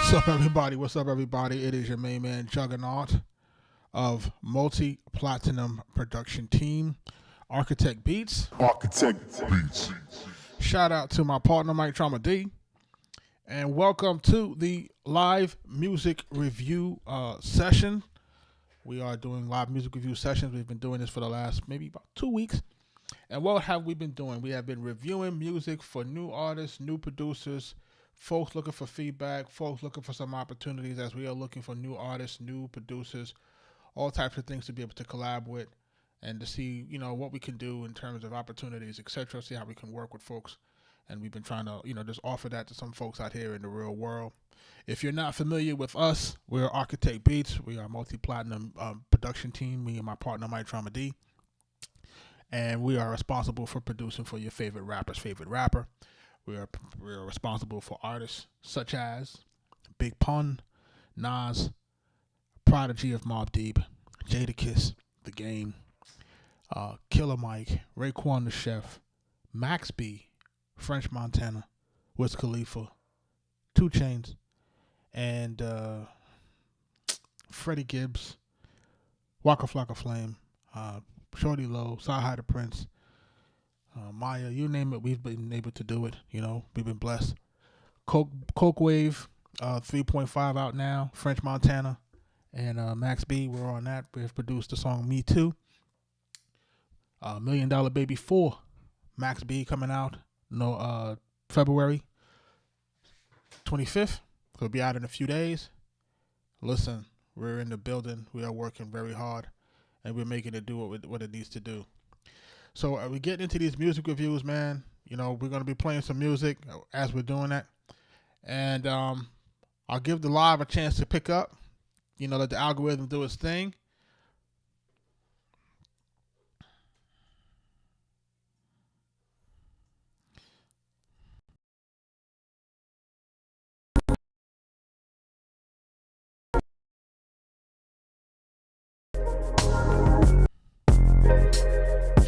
What's up, everybody? What's up, everybody? It is your main man, Juggernaut of multi-platinum production team, Arkatech Beatz. Arkatech Beatz. Shout out to my partner, Mike Trauma D. And welcome to the live music review session. We are doing live music review sessions. We've been doing this for the last maybe about 2 weeks. And what have we been doing? We have been reviewing music for new artists, new producers, folks looking for feedback, folks looking for some opportunities as we are looking for new artists, new producers, all types of things to be able to collab with and to see, what we can do in terms of opportunities, etc. See how we can work with folks. And we've been trying to, just offer that to some folks out here in the real world. If you're not familiar with us, we're Arkatech Beatz. We are a multi-platinum production team, me and my partner, Mike Trauma D. And we are responsible for producing for your favorite rapper's favorite rapper. We are responsible for artists such as Big Pun, Nas, Prodigy of Mobb Deep, Jadakiss, The Game, Killer Mike, Raekwon the Chef, Max B, French Montana, Wiz Khalifa, 2 Chainz, and Freddie Gibbs, Waka Flocka Flame, Shorty Low, Sci-Hi the Prince, Maya, you name it, we've been able to do it. We've been blessed. Coke Wave, 3.5 out now. French Montana and Max B, we're on that. We've produced the song Me Too. $1 Million Baby 4, Max B coming out February 25th. It'll be out in a few days. Listen, we're in the building. We are working very hard, and we're making it do what it needs to do. So we getting into these music reviews, man. We're going to be playing some music as we're doing that. And I'll give the live a chance to pick up. Let the algorithm do its thing.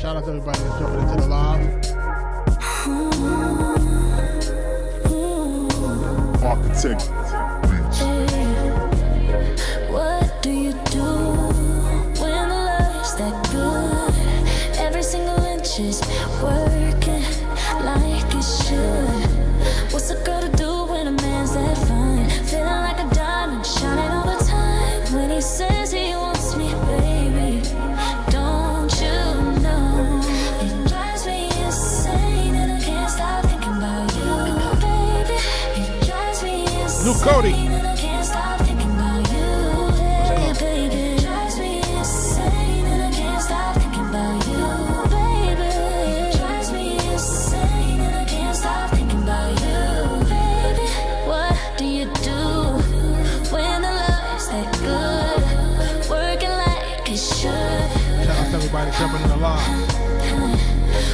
Shout out to everybody that's jumping into the live. Arkatech Beatz. What do you do when the love's that good? Every single inch is working like it should. What's a girl to do when a man's that fine? Feeling like a diamond, shining all the time. When he says he wants me, baby, don't you know? It drives me insane and I can't stop thinking about you, baby. It drives me insane. New Cody. And I can't stop thinking about you, baby. It drives me insane and I can't stop thinking about you, baby. It drives me insane and I can't stop thinking about you, baby. What do you do when the love's that good? Working like it should. Shout out to everybody jumping in the live.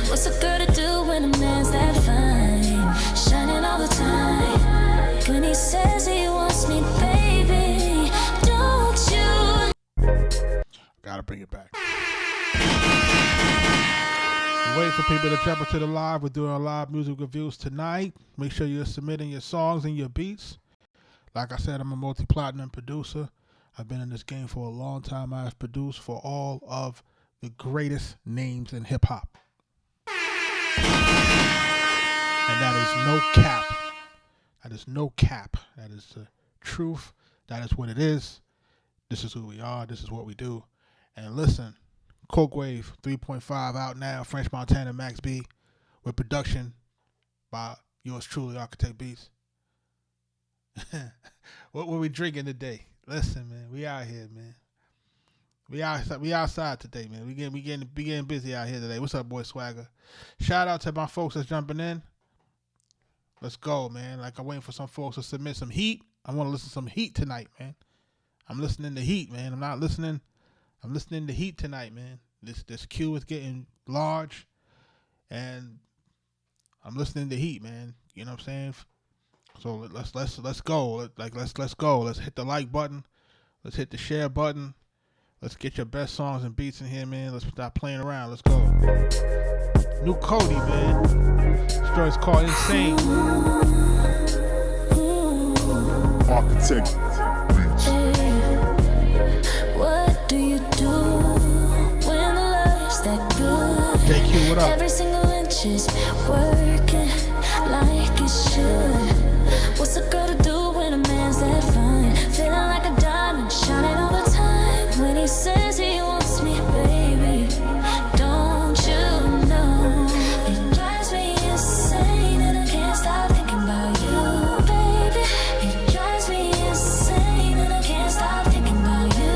What's a girl to do when a man's that fine? Shining all the time. When he says he wants me, baby, don't you? Gotta bring it back. Wait for people to jump into the live. We're doing live music reviews tonight. Make sure you're submitting your songs and your beats. Like I said, I'm a multi-platinum producer. I've been in this game for a long time. I've produced for all of the greatest names in hip-hop. And that is no cap. That is no cap. That is the truth. That is what it is. This is who we are. This is what we do. And listen, Coke Wave 3.5 out now. French Montana, Max B, with production by yours truly, Arkatech Beatz. What were we drinking today? Listen, man, we out here, man. We outside today, man. We getting busy out here today. What's up, boy Swagger? Shout out to my folks that's jumping in. Let's go, man. Like, I'm waiting for some folks to submit some heat. I want to listen to some heat tonight, man. I'm listening to heat, man. I'm listening to heat tonight, man. This queue is getting large, and I'm listening to heat, man. You know what I'm saying? So let's go. Let's go. Let's hit the like button. Let's hit the share button. Let's get your best songs and beats in here, man. Let's stop playing around. Let's go. New Cody, man. This joint's called Insane. Arkatech Beatz. What do you do when the love's that good? JQ, what up? Every single inch is working like it should. What's a girl to do when a man's that fine? Feeling like a diamond, shining all the time. When he says he wants me, baby, don't you know? It drives me insane and I can't stop thinking about you, baby. It drives me insane and I can't stop thinking about you,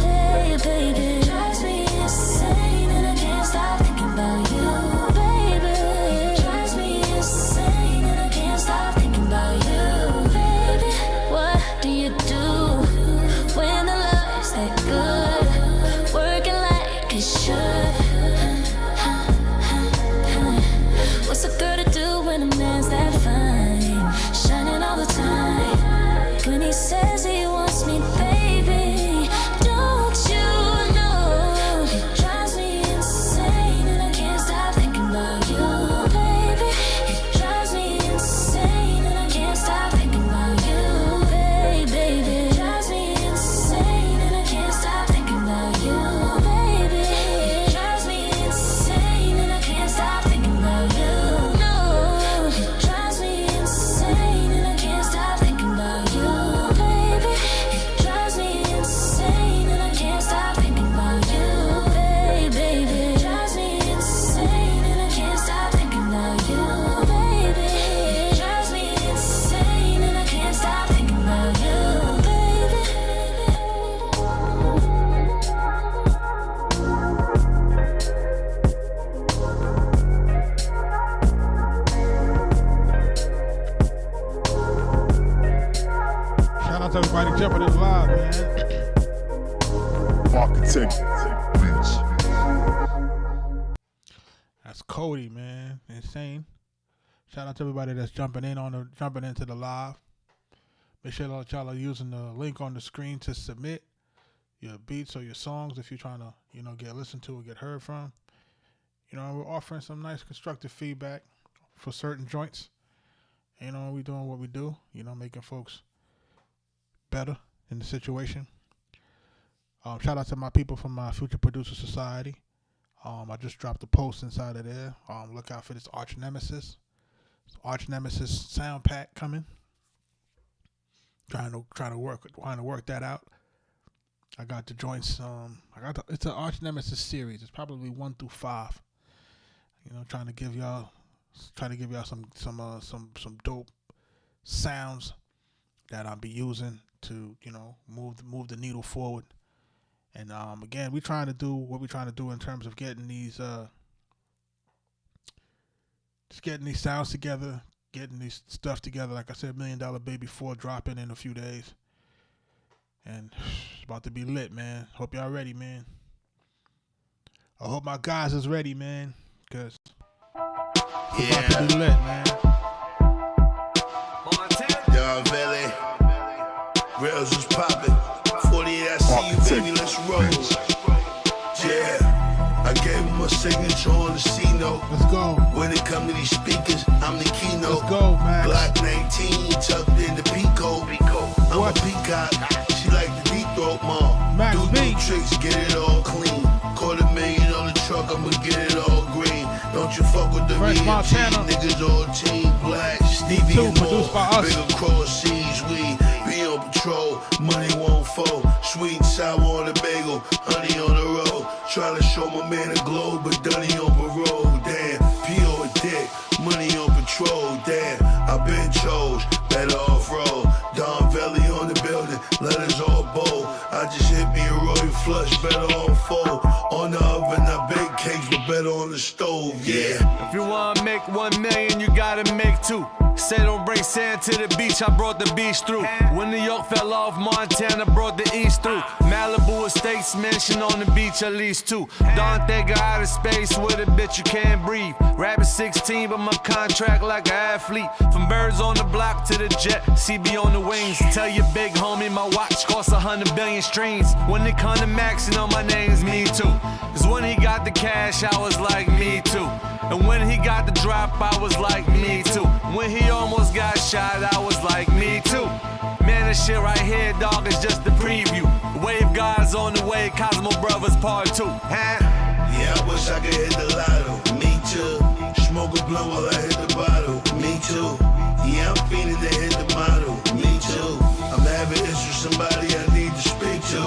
hey, baby. It drives me insane and I can't stop thinking about you, baby. It drives me insane and I can't stop thinking about you, baby. What do you do when the love's that good? Working like it should. What's a girl to do when a man's that fine? Shining all the time. When he says he wants me, baby, don't you know? It drives me insane and I can't stop thinking about you, baby. It drives me insane and I can't stop thinking about you, baby. It drives me insane and I can't stop thinking about you, baby. It drives me insane and I can't stop thinking about you. No, it drives me insane and I can't stop thinking about you, baby. It drives me insane and I can't stop thinking about you, baby. It drives me insane and I can't stop thinking about you, baby. It drives me insane and I can't stop thinking about you, baby. Shout out to everybody jumping this live, man. Arkatech Beatz. That's Cody, man. Insane. Shout out to everybody that's jumping into the live. Make sure that y'all are using the link on the screen to submit your beats or your songs if you're trying to, get listened to or get heard from. We're offering some nice constructive feedback for certain joints. We're doing what we do, making folks better in the situation. Shout out to my people from my Future Producer Society. I just dropped a post inside of there. Look out for this Arch Nemesis sound pack coming. Trying to work that out. I got the joints. It's an Arch Nemesis series. It's probably 1 through 5. Trying to give y'all some dope sounds that I'll be using to move the needle forward. And again, we're trying to do what we're trying to do in terms of getting these just getting these sounds together, getting these stuff together. Like I said, $1 Million Baby 4 dropping in a few days, and it's about to be lit, man. Hope y'all ready, man. I hope my guys is ready, man, because it's about to be lit, man. Y'all Valley, rails was popping. 48, I see you, baby, let's roll. Yeah. I gave him a signature on the C-note. Let's go. When it come to these speakers, I'm the keynote. Let's go, Max. Glock 19, tucked in the Pico. I'm What? a peacock. She like the deep throat, mom. Max Do B. no tricks, get it all clean. $250,000 on the truck, I'ma get it all green. Don't you fuck with the Fresh VMG, Montana. niggas all team black. Stevie Two, and produced by more, us. bigger cross seas, we be on patrol. Money won't fold, sweet and sour on the bagel, honey on the road. Try to show my man a glow, but Dunny on parole. Damn, P.O. a dick, money on patrol. Damn, I been chose, better off road. Don Valley on the building, letters all bold. I just hit me a royal flush, better on fold. On the oven, I bake cakes, but better on the stove. Yeah. If you wanna make 1 million, you gotta make 2. Say don't bring sand to the beach, I brought the beach through. When New York fell off, Montana brought the east through. Malibu estates mentioned on the beach at least 2. Don't think of outer space with a bitch you can't breathe. Rabbit 16, but my contract like an athlete. From birds on the block to the jet, CB on the wings. Tell your big homie my watch costs 100 billion streams. When it come to maxing on my name's me too. Cause when he got the cash, I was like me too. And when he got the drop, I was like me too. When he almost got shot, I was like me too. Man, this shit right here, dog, is just the preview. Wave God's on the way, Cosmo Brothers Part 2. Huh? Yeah, I wish I could hit the lotto. Me too. Smoke a blunt while I hit the bottle. Me too. Yeah, I'm feeling to hit the model. Me too. I'm having issues with somebody I need to speak to.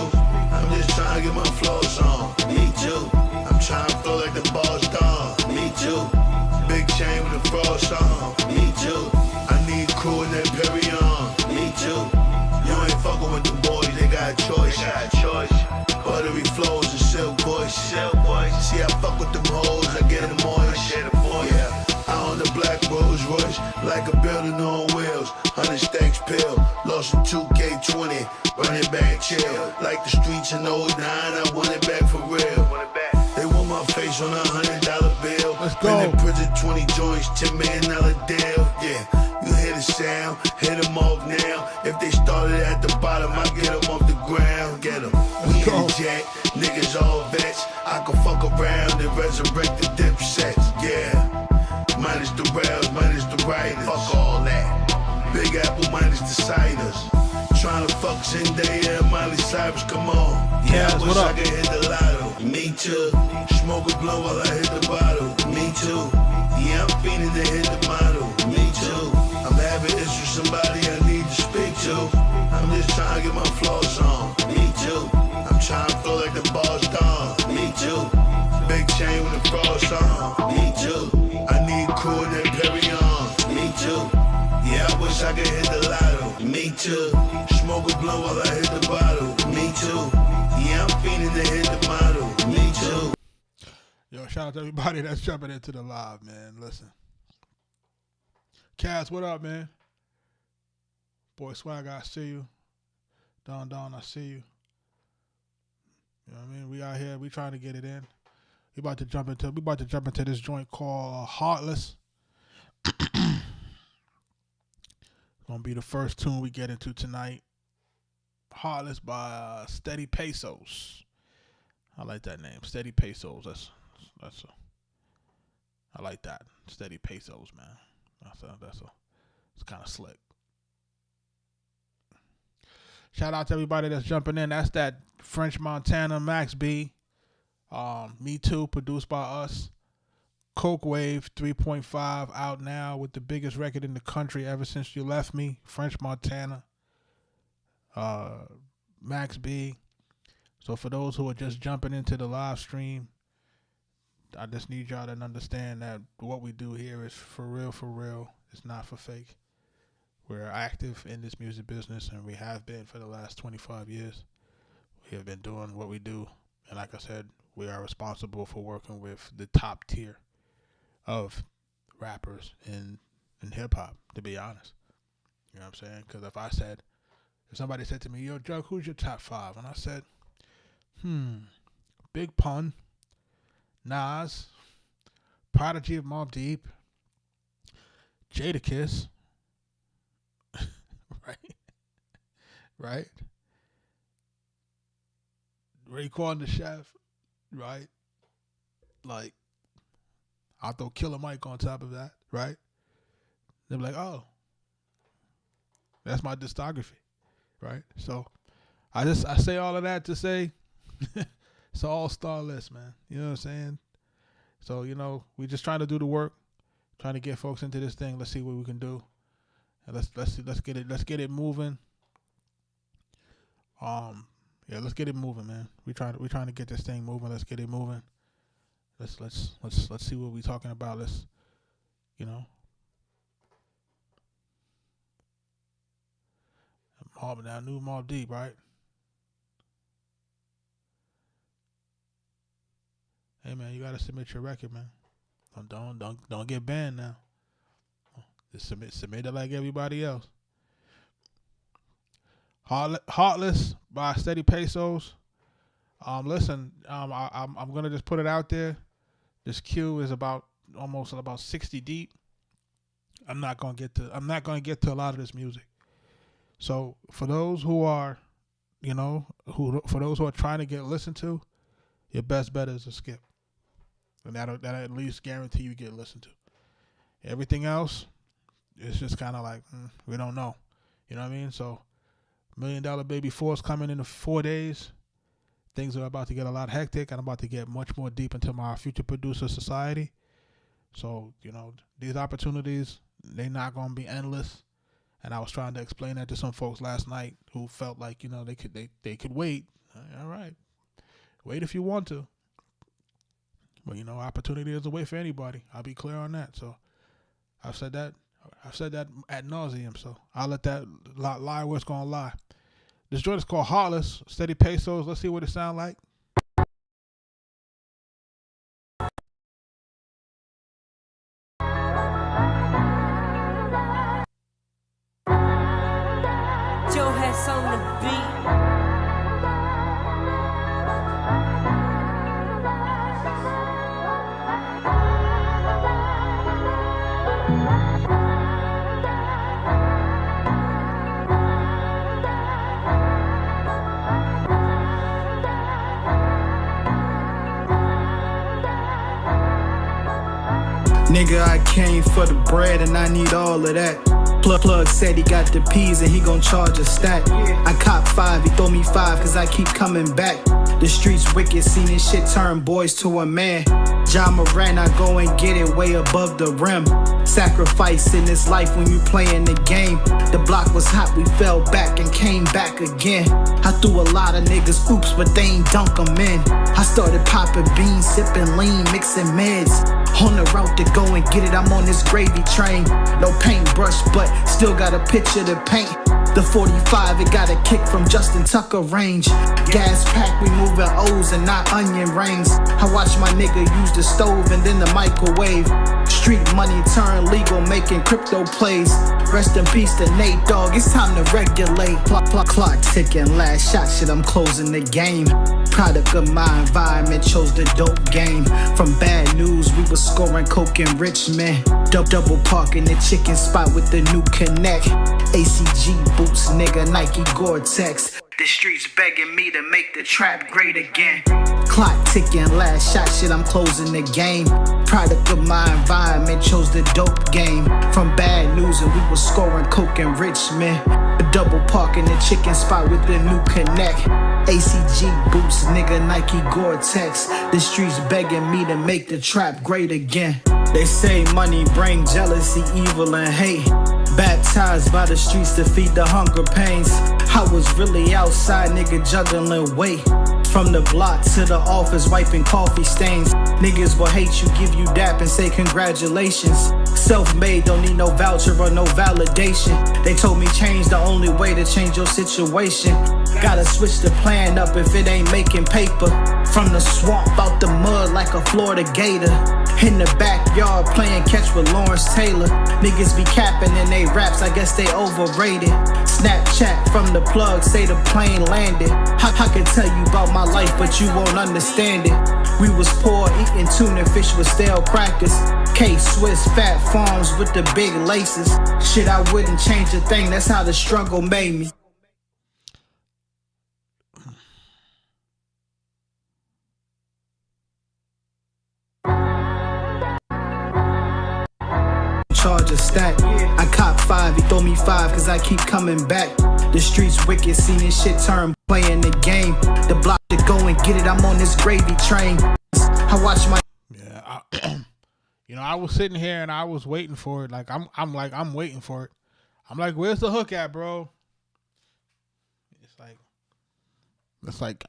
I'm just trying to get my flows on. Me too. I'm trying to flow like the boss dog. Me too. Big chain with the frost on. Me too. I need crew in that Perry on. Me too. You ain't fucking with the boys, they got a choice. Buttery flows and silk voice. See, I fuck with them hoes, I get them moist. Yeah, I own the black Rolls Royce, like a building on wheels. 100 stacks pill, lost some 2K20, running back chill. Like the streets in '09, I want it back for real. They want my face on $100 bill. Let's go. Been in prison 20 joints, $10 million deal. Yeah, you hear the sound, hit them off now. If they started at the bottom, I get them off the ground. Get them. We in the jet, niggas all vets. I can fuck around and resurrect the dipsets. Yeah, minus the rails, minus the riders. Fuck all that. Big Apple minus the ciders. Tryna fuck Zendaya and Miley Cyrus, come on. Yeah, I wish I could hit the lotto. Me too. Smoke a blunt while I hit the bottle. Me too. Yeah, I'm feeling to hit the model. Me too. I'm having issues with somebody I need to speak to. I'm just trying to get my flows on. Me too. I'm trying to flow like the boss dog. Me too. Big chain with the frost on. Me too. I need crew in that Perry on. Me too. Yeah, I wish I could hit the lotto. Me too. Smoke a blunt while I hit the bottle. Me too. Yeah, I'm feeling to hit the model. Me too. Yo, shout out to everybody that's jumping into the live, man. Listen. Cass, what up, man? Boy Swag, I see you. Don, I see you. You know what I mean? We out here, we trying to get it in. We about to jump into this joint called Heartless. Gonna be the first tune we get into tonight. Heartless by Steady Pesos. I like that name, Steady Pesos. I like that, Steady Pesos, man. It's kind of slick. Shout out to everybody that's jumping in. That's that French Montana Max B. Me Too, produced by us. Coke Wave 3.5 out now with the biggest record in the country ever since you left me. French Montana. Max B. So for those who are just jumping into the live stream, I just need y'all to understand that what we do here is for real. It's not for fake. We're active in this music business, and we have been for the last 25 years. We have been doing what we do, and like I said, we are responsible for working with the top tier of rappers in hip-hop, to be honest. You know what I'm saying? Because if somebody said to me, yo, Jug, who's your top 5? And I said, Big Pun, Nas, Prodigy of Mobb Deep, Jadakiss, right? Raekwon the Chef, right? Like, I'll throw Killer Mike on top of that, right? They'll be like, oh, that's my discography, right? So I say all of that to say it's an all-star list, man. You know what I'm saying? So, you know, we just trying to do the work, trying to get folks into this thing. Let's see what we can do. And let's get it moving. Yeah, let's get it moving, man. We trying to get this thing moving. Let's get it moving. Let's see what we talking about. Let's, you know. New Mobb Deep, right? Hey man, you gotta submit your record, man. Don't get banned now. Just submit it like everybody else. Heartless by Steady Pesos. Listen, I'm gonna just put it out there. This queue is almost about 60 deep. I'm not gonna get to a lot of this music. So for those who are, for those who are trying to get listened to, your best bet is a skip, and that'll at least guarantee you get listened to. Everything else, it's just kind of like we don't know. You know what I mean? So $1 Million Baby 4 is coming in 4 days. Things are about to get a lot hectic. I'm about to get much more deep into my future producer society. So, these opportunities, they're not going to be endless. And I was trying to explain that to some folks last night who felt like, they could wait. All right. Wait if you want to. But, opportunity is a way for anybody. I'll be clear on that. So I've said that ad nauseum. So I'll let that lie where it's going to lie. This joint is called Heartless, Steady Pesos. Let's see what it sounds like. Joe has on the beat. Nigga, I came for the bread and I need all of that. Plug said he got the peas and he gon' charge a stack. I cop 5, he throw me 5 cause I keep coming back. The streets wicked, seen this shit turn boys to a man. John Moran, I go and get it way above the rim. Sacrifice in this life when you playing the game. The block was hot, we fell back and came back again. I threw a lot of niggas oops, but they ain't dunk 'em in. I started popping beans, sipping lean, mixing meds. On the route to go and get it, I'm on this gravy train. No paintbrush, but still got a picture to paint. The 45, it got a kick from Justin Tucker range. Gas pack, we moving O's and not onion rings. I watch my nigga use the stove and then the microwave. Street money turn legal, making crypto plays. Rest in peace to Nate Dogg, it's time to regulate. Clock ticking, last shot, shit, I'm closing the game. Product of my environment, chose the dope game. From bad news, we was scoring coke in Richmond. Double park in the chicken spot with the new connect. ACG boots, nigga, Nike Gore-Tex. The streets begging me to make the trap great again. Clock ticking, last shot, shit, I'm closing the game. Product of my environment, chose the dope game. From bad news and we was scoring coke in Richmond. A double park in the chicken spot with the new connect. ACG boots, nigga, Nike Gore-Tex. The streets begging me to make the trap great again. They say money bring jealousy, evil and hate. Baptized by the streets to feed the hunger pains. I was really outside, nigga, juggling weight. From the block to the office, wiping coffee stains. Niggas will hate you, give you dap and say congratulations. Self-made, don't need no voucher or no validation. They told me change the only way to change your situation. Gotta switch the plan up if it ain't making paper. From the swamp, out the mud like a Florida gator. In the backyard, playing catch with Lawrence Taylor. Niggas be capping in they raps, I guess they overrated. Snapchat from the plug, say the plane landed. I can tell you about my life, but you won't understand it. We was poor, eating tuna fish with stale crackers. K-Swiss, fat farms with the big laces. Shit, I wouldn't change a thing, that's how the struggle made me. Charge a stack. I cop 5, he throw me 5 cause I keep coming back. The streets wicked, seen this shit turn playing the game. The block to go and get it, I'm on this gravy train. I watch my I was sitting here and I was waiting for it. I'm waiting for it. I'm like, where's the hook at, bro? It's like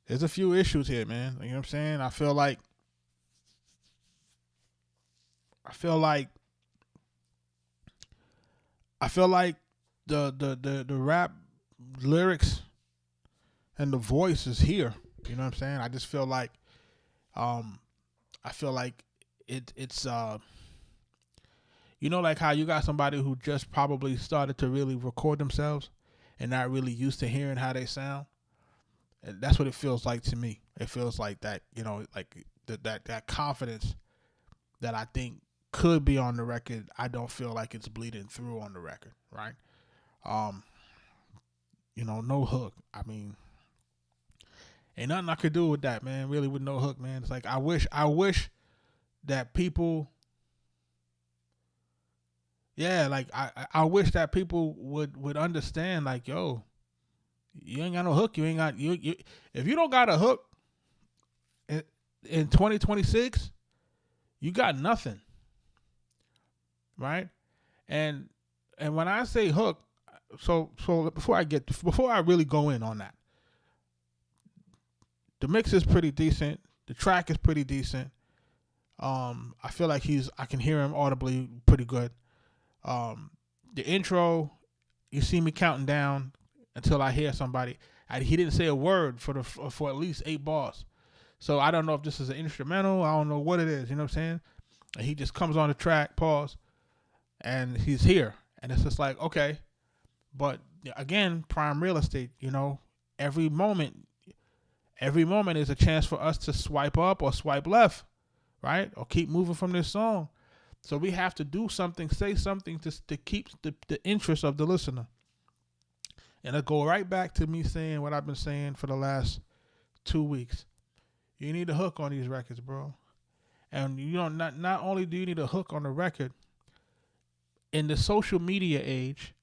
there's a few issues here, man. You know what I'm saying? I feel like the rap lyrics and the voice is here. You know what I'm saying? I just feel like it's like how you got somebody who just probably started to really record themselves and not really used to hearing how they sound. And that's what it feels like to me. It feels like that, like that confidence that I think could be on the record. I don't feel like it's bleeding through on the record, right? No hook. I mean, ain't nothing I could do with that, man. Really, with no hook, man. It's like I wish that people, yeah, like I wish that people would understand, like, yo, you ain't got no hook. You ain't got you if you don't got a hook in 2026, you got nothing. Right? And when I say hook, so before I really go in on that, the mix is pretty decent. The track is pretty decent. I feel like I can hear him audibly pretty good. The intro, you see me counting down until I hear somebody. He didn't say a word for at least 8 bars. So I don't know if this is an instrumental. I don't know what it is. You know what I'm saying? And he just comes on the track, pause, and he's here. And it's just like, okay. But again, prime real estate, you know, every moment is a chance for us to swipe up or swipe left, right? Or keep moving from this song. So we have to do something, say something to keep the interest of the listener. And I go right back to me saying what I've been saying for the last 2 weeks. You need a hook on these records, bro. And you know, not only do you need a hook on the record, in the social media age,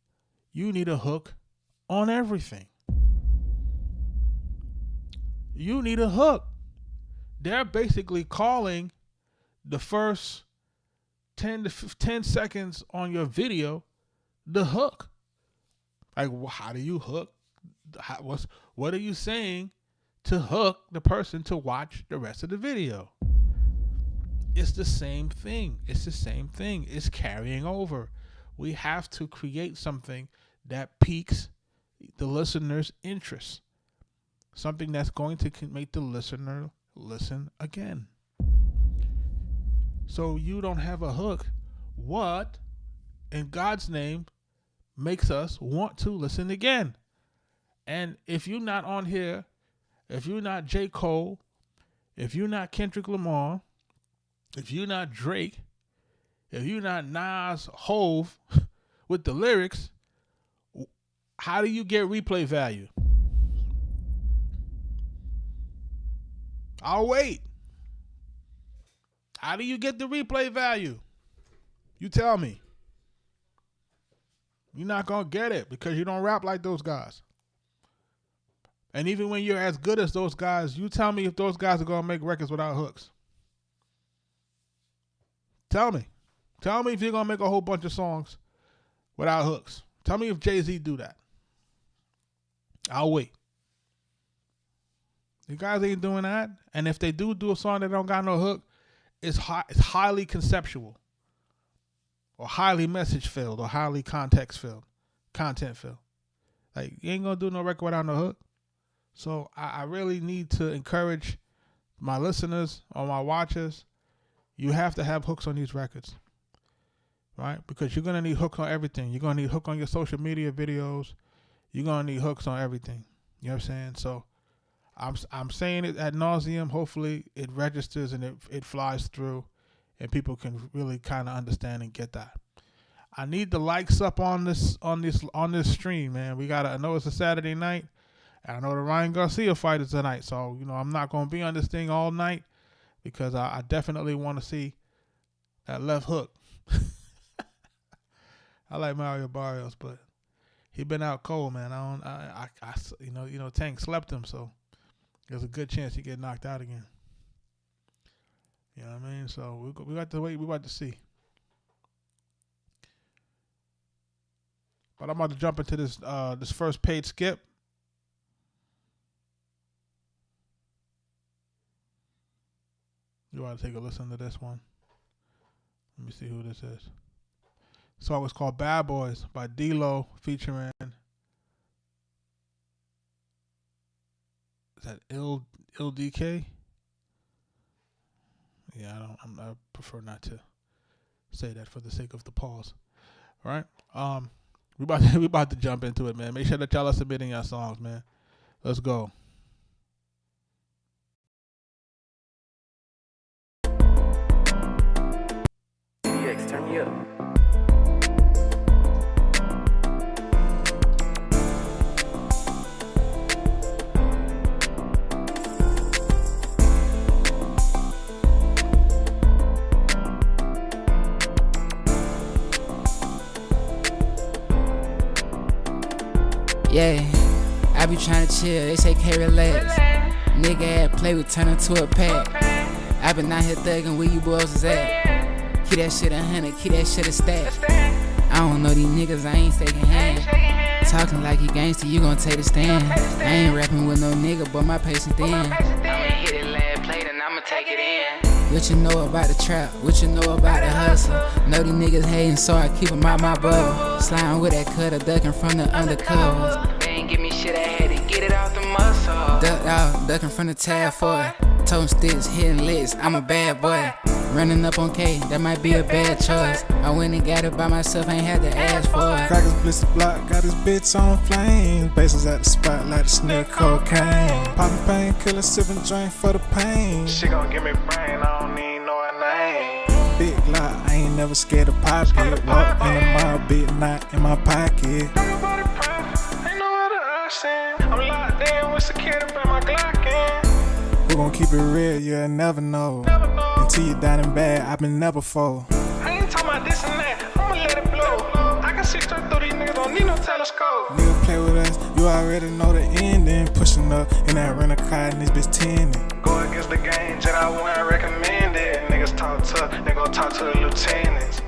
you need a hook on everything. You need a hook. They're basically calling the first 10 seconds on your video the hook. Like, how do you hook? What are you saying to hook the person to watch the rest of the video? It's the same thing. It's carrying over. We have to create something that piques the listener's interest. Something that's going to make the listener listen again. So you don't have a hook. What, in God's name, makes us want to listen again? And if you're not on here, if you're not J. Cole, if you're not Kendrick Lamar, if you're not Drake, if you're not Nas, Hove with the lyrics, how do you get replay value? I'll wait. How do you get the replay value? You tell me. You're not going to get it because you don't rap like those guys. And even when you're as good as those guys, you tell me if those guys are going to make records without hooks. Tell me. Tell me if you're going to make a whole bunch of songs without hooks. Tell me if Jay-Z do that. I'll wait. You guys ain't doing that. And if they do a song that don't got no hook, it's highly conceptual or highly message filled or highly content filled. Like, you ain't going to do no record without no hook. So I really need to encourage my listeners or my watchers. You have to have hooks on these records, right? Because you're going to need hooks on everything. You're going to need hook on your social media videos. You're going to need hooks on everything. You know what I'm saying? So I'm saying it ad nauseum. Hopefully it registers and it flies through and people can really kind of understand and get that. I need the likes up on this stream, man. I know it's a Saturday night. I know the Ryan Garcia fight is tonight, so you know I'm not gonna be on this thing all night because I definitely want to see that left hook. I like Mario Barrios, but he been out cold, man. You know Tank slept him, so there's a good chance he get knocked out again. You know what I mean? So we got to wait. We got to see. But I'm about to jump into this first paid skip. You want to take a listen to this one? Let me see who this is. The song was called Bad Boys by D-Lo featuring, is that Il DK? Yeah, I prefer not to say that for the sake of the pause. All right? We about to jump into it, man. Make sure that y'all are submitting your songs, man. Let's go. Turn me up. Yeah, I be tryna chill, they say K relax. Nigga had play with turn into a pack. I been out here thuggin' where you boys is at. Keep that shit 100, keep that shit a stack. I don't know these niggas, I ain't shaking hands. Talking like you gangster, you gon' take the stand. I ain't rapping with no nigga, but my patience thin. I'ma hit it last plate and I'ma take it in. What you know about the trap? What you know about the hustle? Know these niggas hating, so I keep 'em out my bubble. Sliding with that cutter, ducking from the undercovers. They ain't give me shit, I had to get it out the muscle. Ducked out, ducking from the tab for it. Toting sticks, hitting licks, I'm a bad boy. Running up on K, that might be a bad choice. I went and got it by myself, ain't had to ask for it. Crackers blitz the block, got his bitch on flames. Bases at the spot like the sniff cocaine. Poppin' painkiller, sippin' drink for the pain. She gon' give me brain, I don't even know her name. Big lock, I ain't never scared of pop it. Walk in the mall, big knot in my pocket. Ain't nobody proud, ain't no other option. I'm locked in with security by my Glock in. We gon' keep it real, you'll never know. Until you down and bad, I've been there before. I ain't talking about this and that, I'ma let it blow. I can see straight through these niggas, don't need no telescope. Nigga play with us, you already know the ending. Pushing up in that rental car and this bitch tending. Go against the game, Jet, I wouldn't recommend it. Niggas talk tough, they gon' talk to the lieutenants.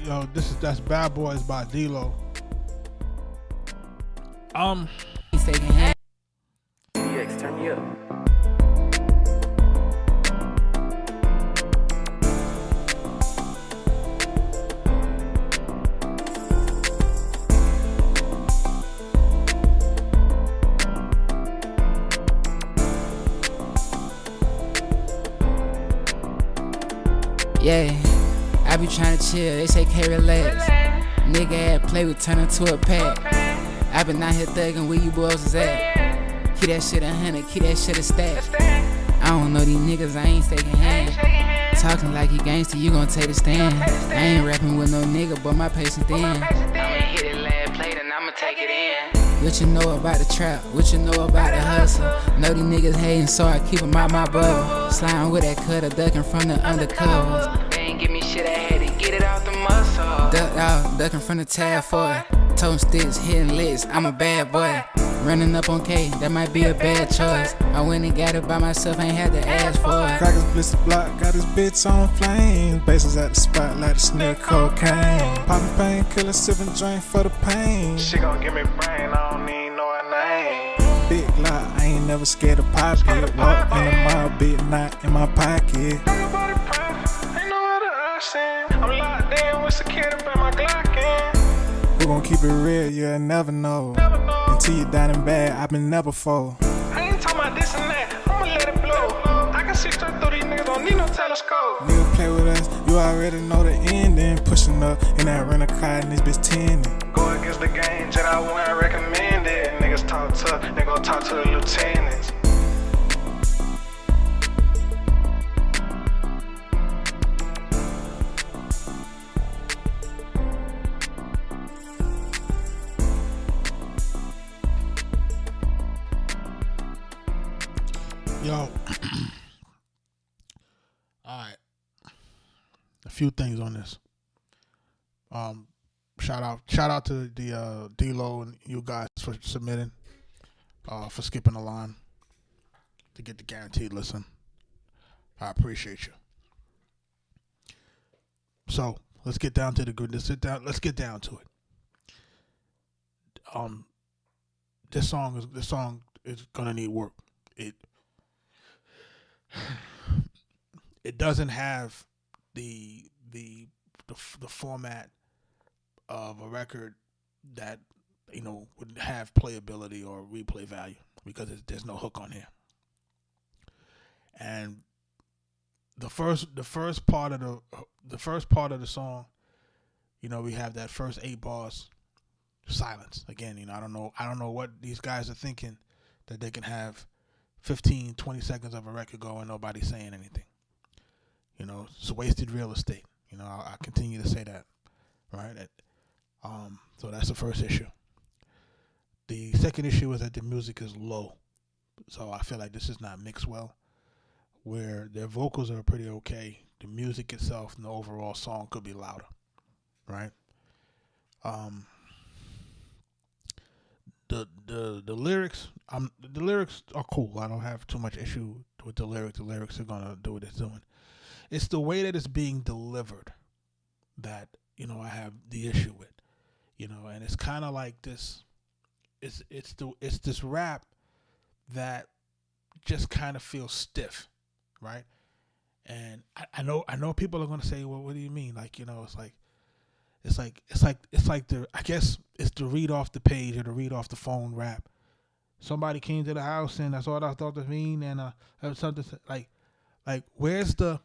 Yo, that's Bad Boys by D-Lo. DX, turn me up. Yeah, I be tryna chill, they say K relax. Nigga had play with turn into a pack. I been out here thuggin' where you boys is at. Keep that shit 100, keep that shit a stack. I don't know these niggas, I ain't shaking hands. Talking like you gangster, you gon' take the stand. I ain't rapping with no nigga, but my patience thin. I'ma hit it last plate and I'ma take it in. What you know about the trap? What you know about the hustle? Know these niggas hating, so I keep 'em out my bubble. Sliding with that cutter, ducking from the undercovers. They ain't give me shit, I had to get it out the muscle. Ducked out, ducking from the tab for it. Toting sticks, hitting licks, I'm a bad boy. Running up on K, that might be a bad choice. I went and got it by myself, ain't had to ask for it. Crackers blitz the block, got his bitch on flames. Bases at the spot like the sniff cocaine. Poppin' painkiller, sippin' drink for the pain. She gon' give me brain, I don't even know her name. Big lock, I ain't never scared of pop it. Walk in the mall, big knot in my pocket. Ain't nobody proud, ain't no other option. I'm locked in with security by my Glock in. We gon' keep it real, you'll never know. Until you down and bad, I've been there before. I ain't talking about this and that, I'ma let it blow. I can see straight through these niggas, don't need no telescope. Nigga play with us, you already know the ending. Pushing up in that rental car and this bitch tending. Go against the game, Jet, I wouldn't recommend it. Niggas talk tough, they gon' talk to the lieutenants. Yo, alright. A few things on this. Shout out to the D-Lo and you guys for submitting, for skipping the line to get the guaranteed listen. I appreciate you. So let's get down to the good. Let's get down to it. This song is gonna need work. It doesn't have the format of a record that would have playability or replay value because there's no hook on here. And the first part of the song, we have that first 8 bars silence. Again, I don't know what these guys are thinking that they can have 15-20 seconds of a record go and nobody saying anything. It's wasted real estate. I continue to say that, right? So that's the first issue. The second issue is that the music is low. So I feel like this is not mixed well, where their vocals are pretty okay. The music itself and the overall song could be louder, right? The lyrics, the lyrics are cool. I don't have too much issue with the lyrics. The lyrics are gonna do what it's doing. It's the way that it's being delivered that I have the issue with, and it's kind of like this. It's this rap that just kind of feels stiff, right? And I know people are gonna say, well, what do you mean? Like, it's like the, I guess it's the read off the page or the read off the phone rap. Somebody came to the house and that's all I thought to mean, and something like where's the,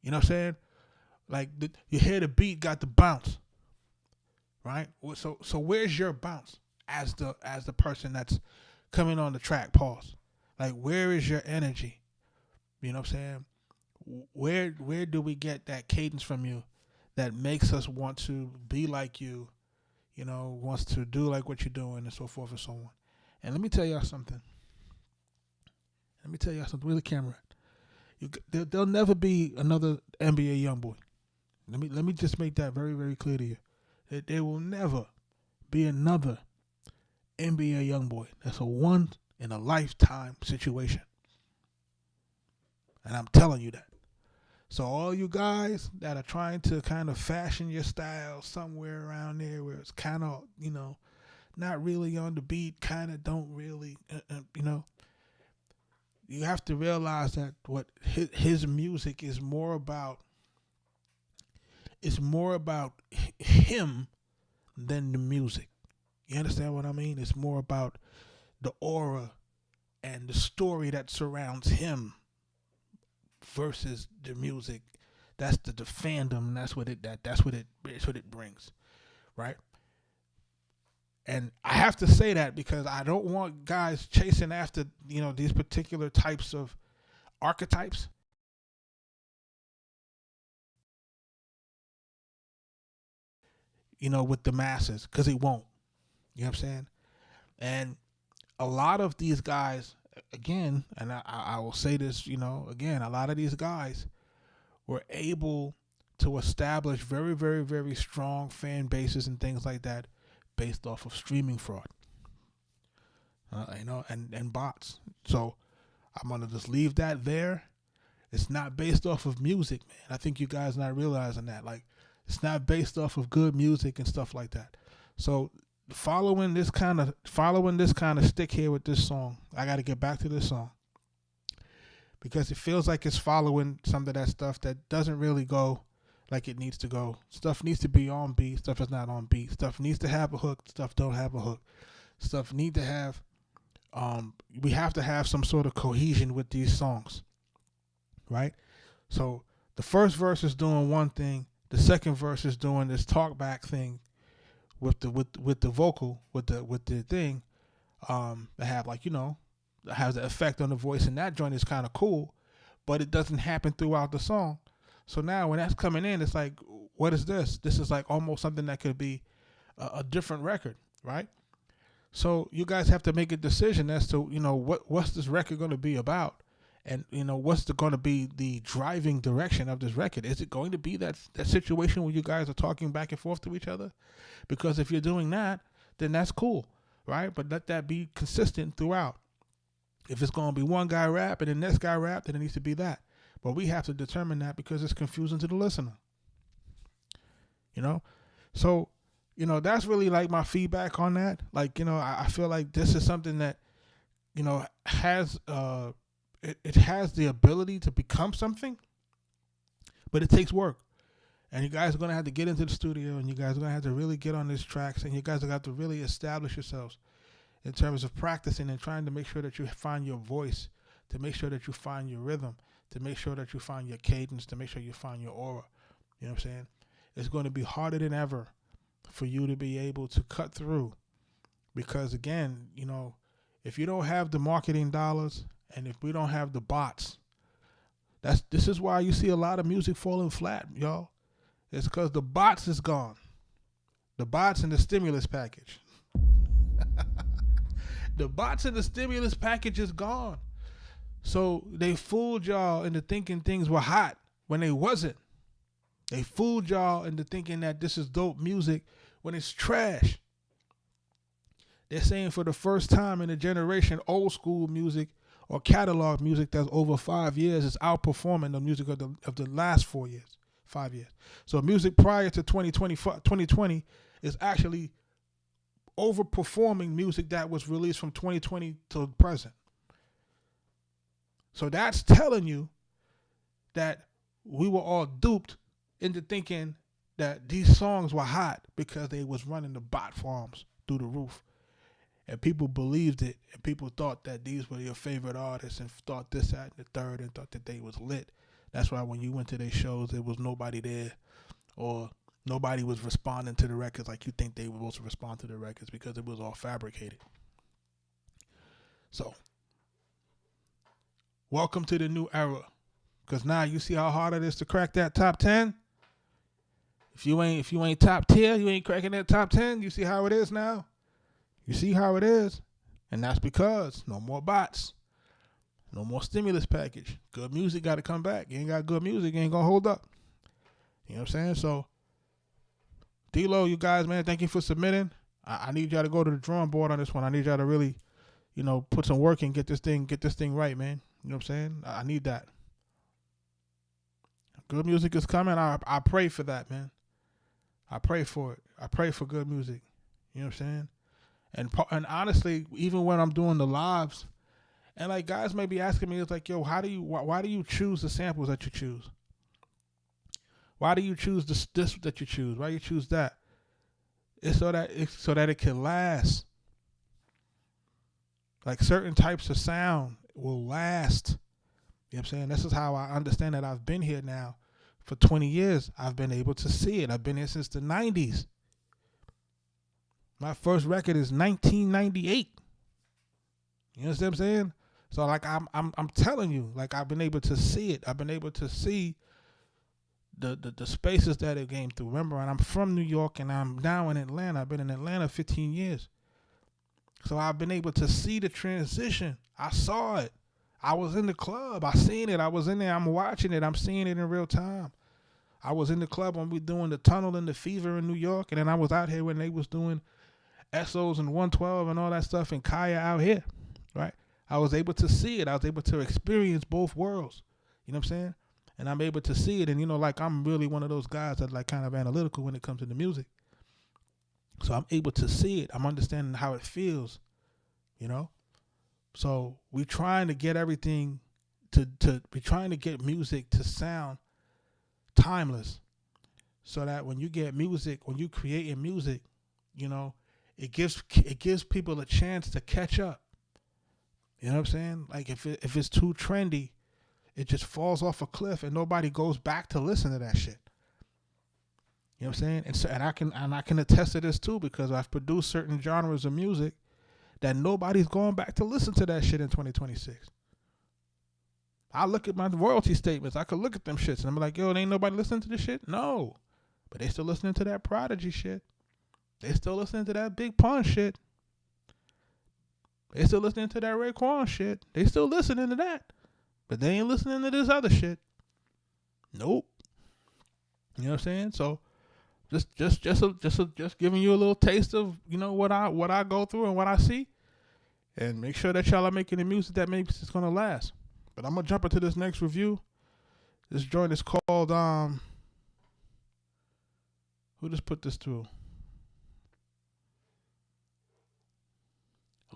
you know what I'm saying? Like you hear the beat got the bounce, right? So where's your bounce as the person that's coming on the track? Pause. Like, where is your energy? You know what I'm saying? Where do we get that cadence from you that makes us want to be like you, wants to do like what you're doing, and so forth and so on. And let me tell y'all something. Where's the camera at? There'll never be another NBA YoungBoy. Let me just make that very, very clear to you. That there will never be another NBA YoungBoy. That's a once in a lifetime situation. And I'm telling you that. So all you guys that are trying to kind of fashion your style somewhere around there where it's kind of, not really on the beat, kind of don't really, you have to realize that what his music is more about him than the music. You understand what I mean? It's more about the aura and the story that surrounds him versus the music. That's the fandom. That's what it brings, right? And I have to say that because I don't want guys chasing after these particular types of archetypes. With the masses, because he won't. You know what I'm saying? And a lot of these guys, again, and I will say this, again, a lot of these guys were able to establish very, very, very strong fan bases and things like that based off of streaming fraud, and bots. So I'm going to just leave that there. It's not based off of music, man. I think you guys are not realizing that. Like, it's not based off of good music and stuff like that. So following this kind of stick here with this song, I got to get back to this song because it feels like it's following some of that stuff that doesn't really go like it needs to go. Stuff needs to be on beat. Stuff is not on beat. Stuff needs to have a hook. Stuff don't have a hook. Stuff need to have. We have to have some sort of cohesion with these songs, right? So the first verse is doing one thing. The second verse is doing this talk back thing with the vocal with the thing that have has the effect on the voice, and that joint is kind of cool, but it doesn't happen throughout the song. So now when that's coming in, it's like, what is this? This is like almost something that could be a different record, right? So you guys have to make a decision as to what's this record going to be about. And, what's going to be the driving direction of this record? Is it going to be that situation where you guys are talking back and forth to each other? Because if you're doing that, then that's cool, right? But let that be consistent throughout. If it's going to be one guy rap and the next guy rap, then it needs to be that. But we have to determine that because it's confusing to the listener. So, that's really like my feedback on that. Like, I feel like this is something that, has... It has the ability to become something, but it takes work. And you guys are going to have to get into the studio, and you guys are going to have to really get on these tracks, and you guys are going to have to really establish yourselves in terms of practicing and trying to make sure that you find your voice, to make sure that you find your rhythm, to make sure that you find your cadence, to make sure you find your aura. You know what I'm saying? It's going to be harder than ever for you to be able to cut through because, again, if you don't have the marketing dollars, and if we don't have the bots This is why you see a lot of music falling flat, y'all. It's because the bots is gone. The bots and the stimulus package. The bots and the stimulus package is gone. So they fooled y'all into thinking things were hot when they wasn't. They fooled y'all into thinking that this is dope music when it's trash. They're saying for the first time in a generation, old school music or catalog music that's over 5 years is outperforming the music of the last 4 years, 5 years. So music prior to 2020 is actually overperforming music that was released from 2020 to present. So that's telling you that we were all duped into thinking that these songs were hot because they was running the bot farms through the roof. And people believed it, and people thought that these were your favorite artists and thought this, that, and the third, and thought that they was lit. That's why when you went to their shows, there was nobody there, or nobody was responding to the records like you think they were supposed to respond to the records, because it was all fabricated. So, welcome to the new era, because now you see how hard it is to crack that top 10. If you ain't top tier, you ain't cracking that top 10. You see how it is now. You see how it is, and that's because no more bots, no more stimulus package. Good music got to come back. You ain't got good music, you ain't gonna hold up. You know what I'm saying? So, D-Lo, you guys, man, thank you for submitting. I need y'all to go to the drawing board on this one. I need y'all to really, put some work and get this thing right, man. You know what I'm saying? I need that. Good music is coming. I pray for that, man. I pray for it. I pray for good music. You know what I'm saying? And honestly, even when I'm doing the lives, and like guys may be asking me, it's like, yo, why do you choose the samples that you choose? Why do you choose this that you choose? Why you choose that? It's so that it can last. Like certain types of sound will last. You know what I'm saying? This is how I understand that I've been here now for 20 years. I've been able to see it. I've been here since the 90s. My first record is 1998. You know what I'm saying? So like I'm telling you, like I've been able to see it. I've been able to see the spaces that it came through. Remember, and I'm from New York and I'm now in Atlanta. I've been in Atlanta 15 years. So I've been able to see the transition. I saw it. I was in the club. I seen it. I was in there. I'm watching it. I'm seeing it in real time. I was in the club when we doing the Tunnel and the Fever in New York, and then I was out here when they was doing SOs and 112 and all that stuff in Kaya out here, right? I was able to see it. I was able to experience both worlds. You know what I'm saying? And I'm able to see it. And, like I'm really one of those guys that like kind of analytical when it comes to the music. So I'm able to see it. I'm understanding how it feels, So we're trying to get everything we're trying to get music to sound timeless, so that when you get music, when you creating music, it gives people a chance to catch up. You know what I'm saying? Like if it's too trendy, it just falls off a cliff and nobody goes back to listen to that shit. You know what I'm saying? And I can attest to this too, because I've produced certain genres of music that nobody's going back to listen to that shit in 2026. I look at my royalty statements. I could look at them shits and I'm like, yo, ain't nobody listening to this shit? No. But they still listening to that Prodigy shit. They still listening to that Big Pun shit. They still listening to that Raekwon shit. They still listening to that. But they ain't listening to this other shit. Nope. You know what I'm saying? So just giving you a little taste of, what I go through and what I see. And make sure that y'all are making the music that maybe it's gonna last. But I'm gonna jump into this next review. This joint is called who just put this through?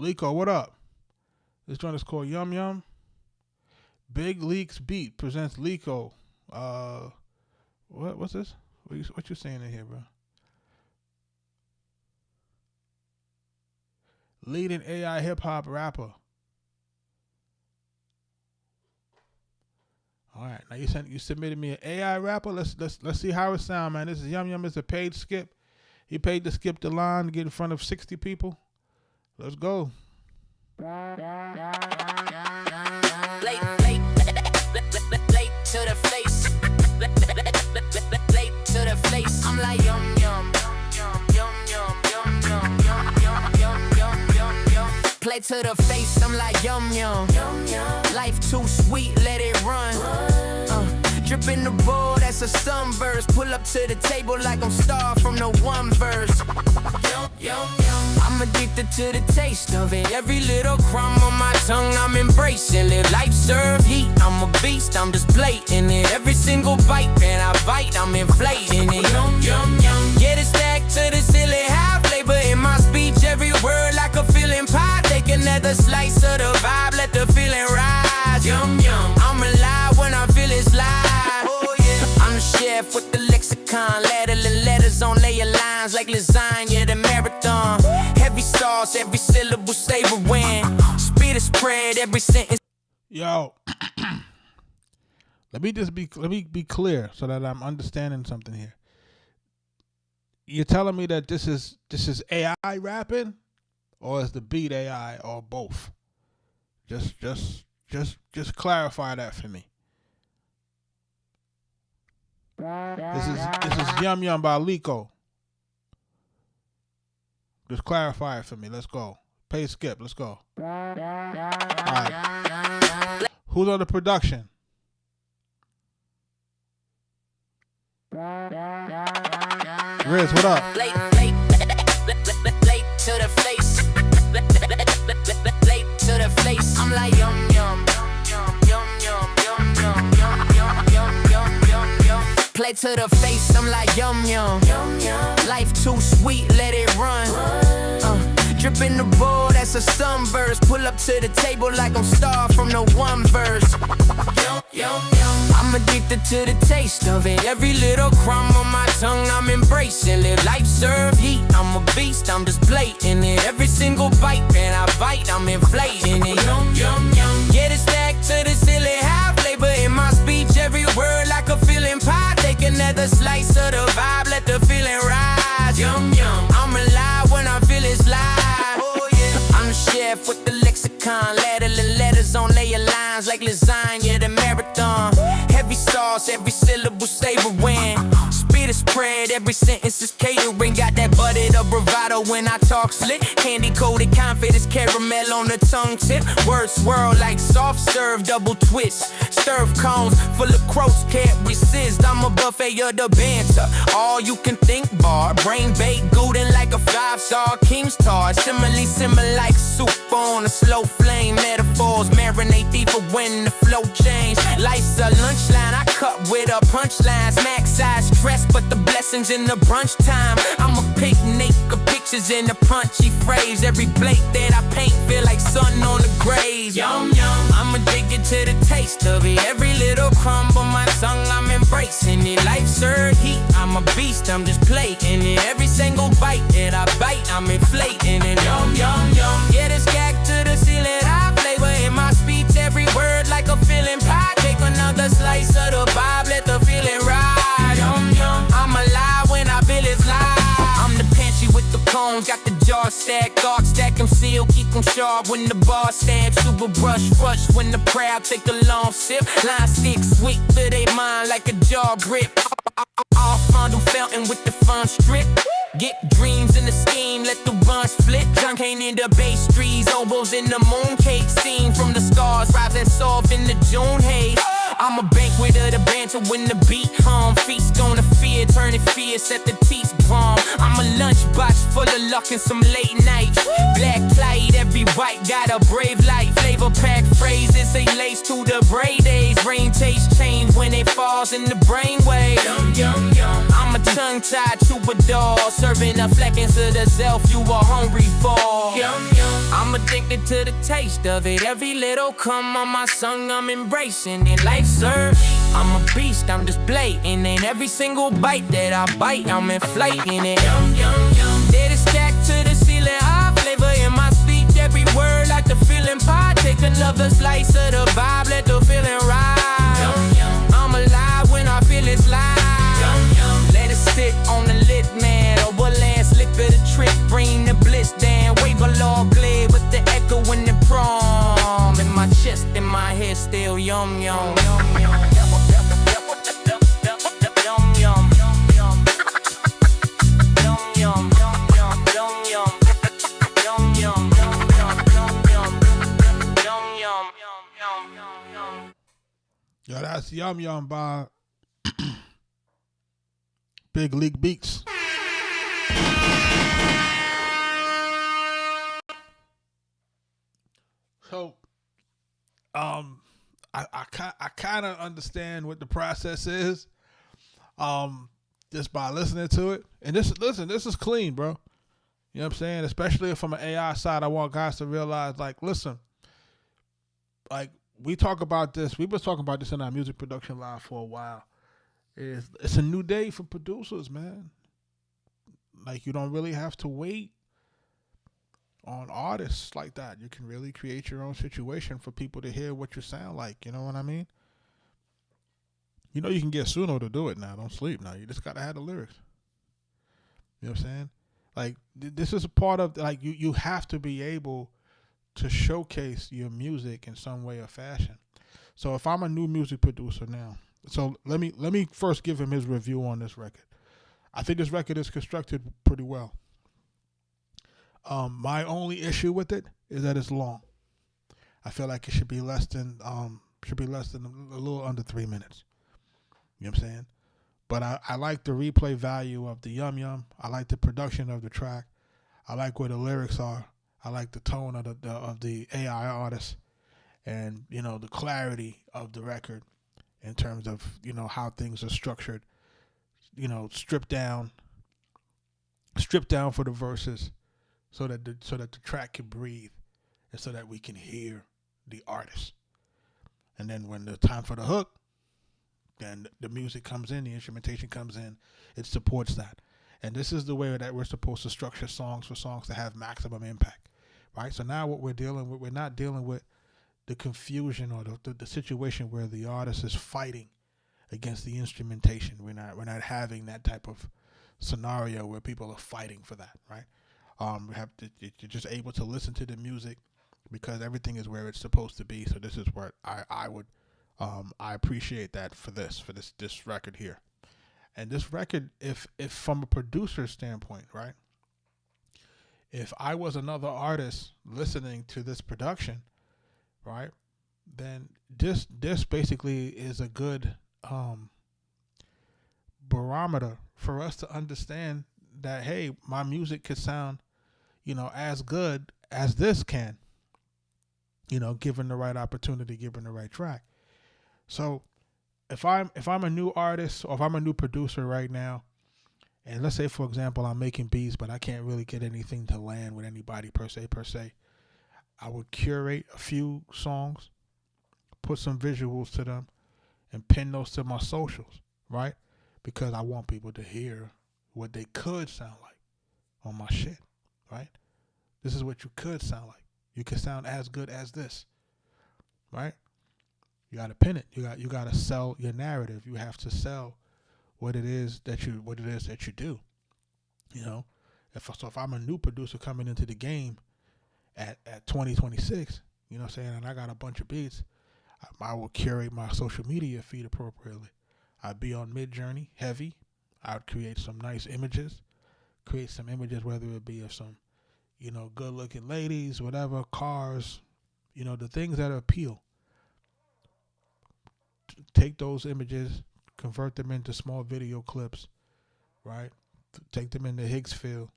Lico, what up? This joint is called Yum Yum. Big Leaks Beat presents Lico. What's this? What you saying in here, bro? Leading AI hip hop rapper. All right, now you submitted me an AI rapper. Let's see how it sound, man. This is Yum Yum. It's a paid skip. He paid to skip the line to get in front of 60 people. Let's go. Late to the face, I'm like yum yum. Life too sweet, let it run. Dripping the bowl, that's a sunburst. Pull up to the table like I'm starved from the one verse. I'm addicted to the taste of it. Every little crumb on my tongue, I'm embracing. Live life, serve heat. I'm a beast, I'm just blatant it. Every single bite that I bite, I'm inflating it. Get it stacked to the ceiling, high flavor in my speech. Every word like a feeling pie. Take another slice of the vibe, let the feeling rise. I'm alive when I feel it's live. Oh yeah. I'm the chef with the lexicon. Letters on layer lines like lasagna, the marathon. Heavy sauce, every syllable savoring. Speed of spread, every sentence. Yo, let me be clear so that I'm understanding something here. You're telling me that this is AI rapping, or is the beat AI, or both? Just clarify that for me. This is Yum Yum by Lico. Just clarify it for me. Let's go. Pay skip. Let's go. All right. Who's on the production? Riz, what up? Late to the face. Late to the face. I'm like yum yum. Play to the face, I'm like yum yum. Life too sweet, let it run. Dripping the bowl, that's a sunburst. Pull up to the table like I'm starved from the one verse. I'm addicted to the taste of it. Every little crumb on my tongue, I'm embracing. Live life, serve heat. I'm a beast, I'm just blatant it. Every single bite that I bite, I'm inflating it. Get it stacked to the ceiling, high flavor in my speech. Every word like a feeling pie. Take another slice of the vibe, let the feeling rise. I'm alive when I feel it's live. Oh yeah. I'm the chef with the lexicon. Letters on layer lines like lasagna, the marathon. Heavy sauce, every syllable savoring. Speed of spread, every sentence is catering. Got that buttered up bravado when I talk slick. Candy coated confidence, caramel on the tongue tip. Words swirl like soft serve, double twist. Serve cones full of croaks, can't resist. I'm a buffet of the banter. All you can think bar. Brain baked, golden like a 5-star King's Tar. Simile like soup on a slow flame. Metaphors marinate deeper when the flow change. Life's a lunch line, I cut with a punchline. Max size stress, but the blessings in the brunch time. I'm a picnic of pictures in a punchy phrase. Every blade that I paint feel like sun on the grave. Yum yum, I'm addicted to the taste of it. Every little crumb on my tongue, I'm embracing it. Life served heat, I'm a beast, I'm just plating it. Every single bite that I bite, I'm inflating it. Yum yum yum, get it stacked to the ceiling. I flavor in my speech, every word like a feeling pie. Take another slice of the vibe, let the feeling ride. Yum yum, I'm alive when I feel it's live. I'm the pantry with the cones, got the jar stacked, dark stack them sealed, keep them sharp when the bar stamp. Super brush, rush when the crowd take a long sip. Line stick, sweet to they mind like a jaw grip. All fondle fountain with the fun strip. Get dreams in the scheme, let the bunch flip. Junk ain't in the base trees, oboes in the mooncake scene. From the scars, rising soft in the June haze. I'm a banquet of the banter when the beat hum. Feast on the fear, turning fierce at the teeth bomb. I'm a lunchbox full of luck and some late nights. Black light, every bite got a brave light. Flavor pack phrases, they lace to the braid days. Rain taste change when it falls in the brainwave. I'm a tongue-tied troubadour, serving up fleckings of the self you are hungry for. I'm addicted to the taste of it. Every little come on my tongue, I'm embracing it. Life served, I'm a beast, I'm just blatant. And every single bite that I bite, I'm inflating it. Did it stack to the ceiling, high flavor in my speech. Every word like the feeling pie. Take another slice of the vibe, let the feeling ride. I'm alive when I feel it's live. Let it sit on the lid, man. Overland, slip of the trip, bring the bliss down. Wave a log glade with the echo in the prom. In my chest, in my head, still yum yum. Yo, that's Yum Yum by Big League Beats. So, I kind of understand what the process is, just by listening to it. And this is clean, bro. You know what I'm saying? Especially from an AI side, I want guys to realize, like, listen, like we talk about this. We've been talking about this in our music production line for a while. It's a new day for producers, man. Like, you don't really have to wait on artists like that. You can really create your own situation for people to hear what you sound like. You know what I mean? You know you can get Suno to do it now. Don't sleep now. You just got to have the lyrics. You know what I'm saying? Like, this is a part of, like, you have to be able to showcase your music in some way or fashion. So if I'm a new music producer now, so let me first give him his review on this record. I think this record is constructed pretty well. My only issue with it is that it's long. I feel like it should be less than a little under 3 minutes. You know what I'm saying? But I like the replay value of the Yum Yum. I like the production of the track. I like where the lyrics are. I like the tone of the AI artist, and the clarity of the record in terms of how things are structured. Stripped down for the verses, so that the track can breathe, and so that we can hear the artist. And then when the time for the hook, then the music comes in, the instrumentation comes in, it supports that. And this is the way that we're supposed to structure songs, for songs to have maximum impact, right? So now what we're dealing with, we're not dealing with the confusion or the situation where the artist is fighting against the instrumentation. We're not having that type of scenario where people are fighting for that, right? You're just able to listen to the music because everything is where it's supposed to be. So this is where I appreciate that for this record here. And this record, if from a producer standpoint, right? If I was another artist listening to this production, right, then this basically is a good barometer for us to understand that, hey, my music could sound, as good as this can, given the right opportunity, given the right track. So if I'm a new artist, or if I'm a new producer right now, and let's say, for example, I'm making beats, but I can't really get anything to land with anybody per se, I would curate a few songs, put some visuals to them, and pin those to my socials, right? Because I want people to hear what they could sound like on my shit, right? This is what you could sound like. You could sound as good as this, right? You got to pin it. You got to sell your narrative. You have to sell what it is that you do. If I'm a new producer coming into the game at 2026, you know what I'm saying, and I got a bunch of beats, I will curate my social media feed appropriately. I'd be on Midjourney heavy. I'd create some nice images. Whether it be of some, good looking ladies, whatever, cars, the things that appeal. Take those images, convert them into small video clips, right? Take them into Higgsfield,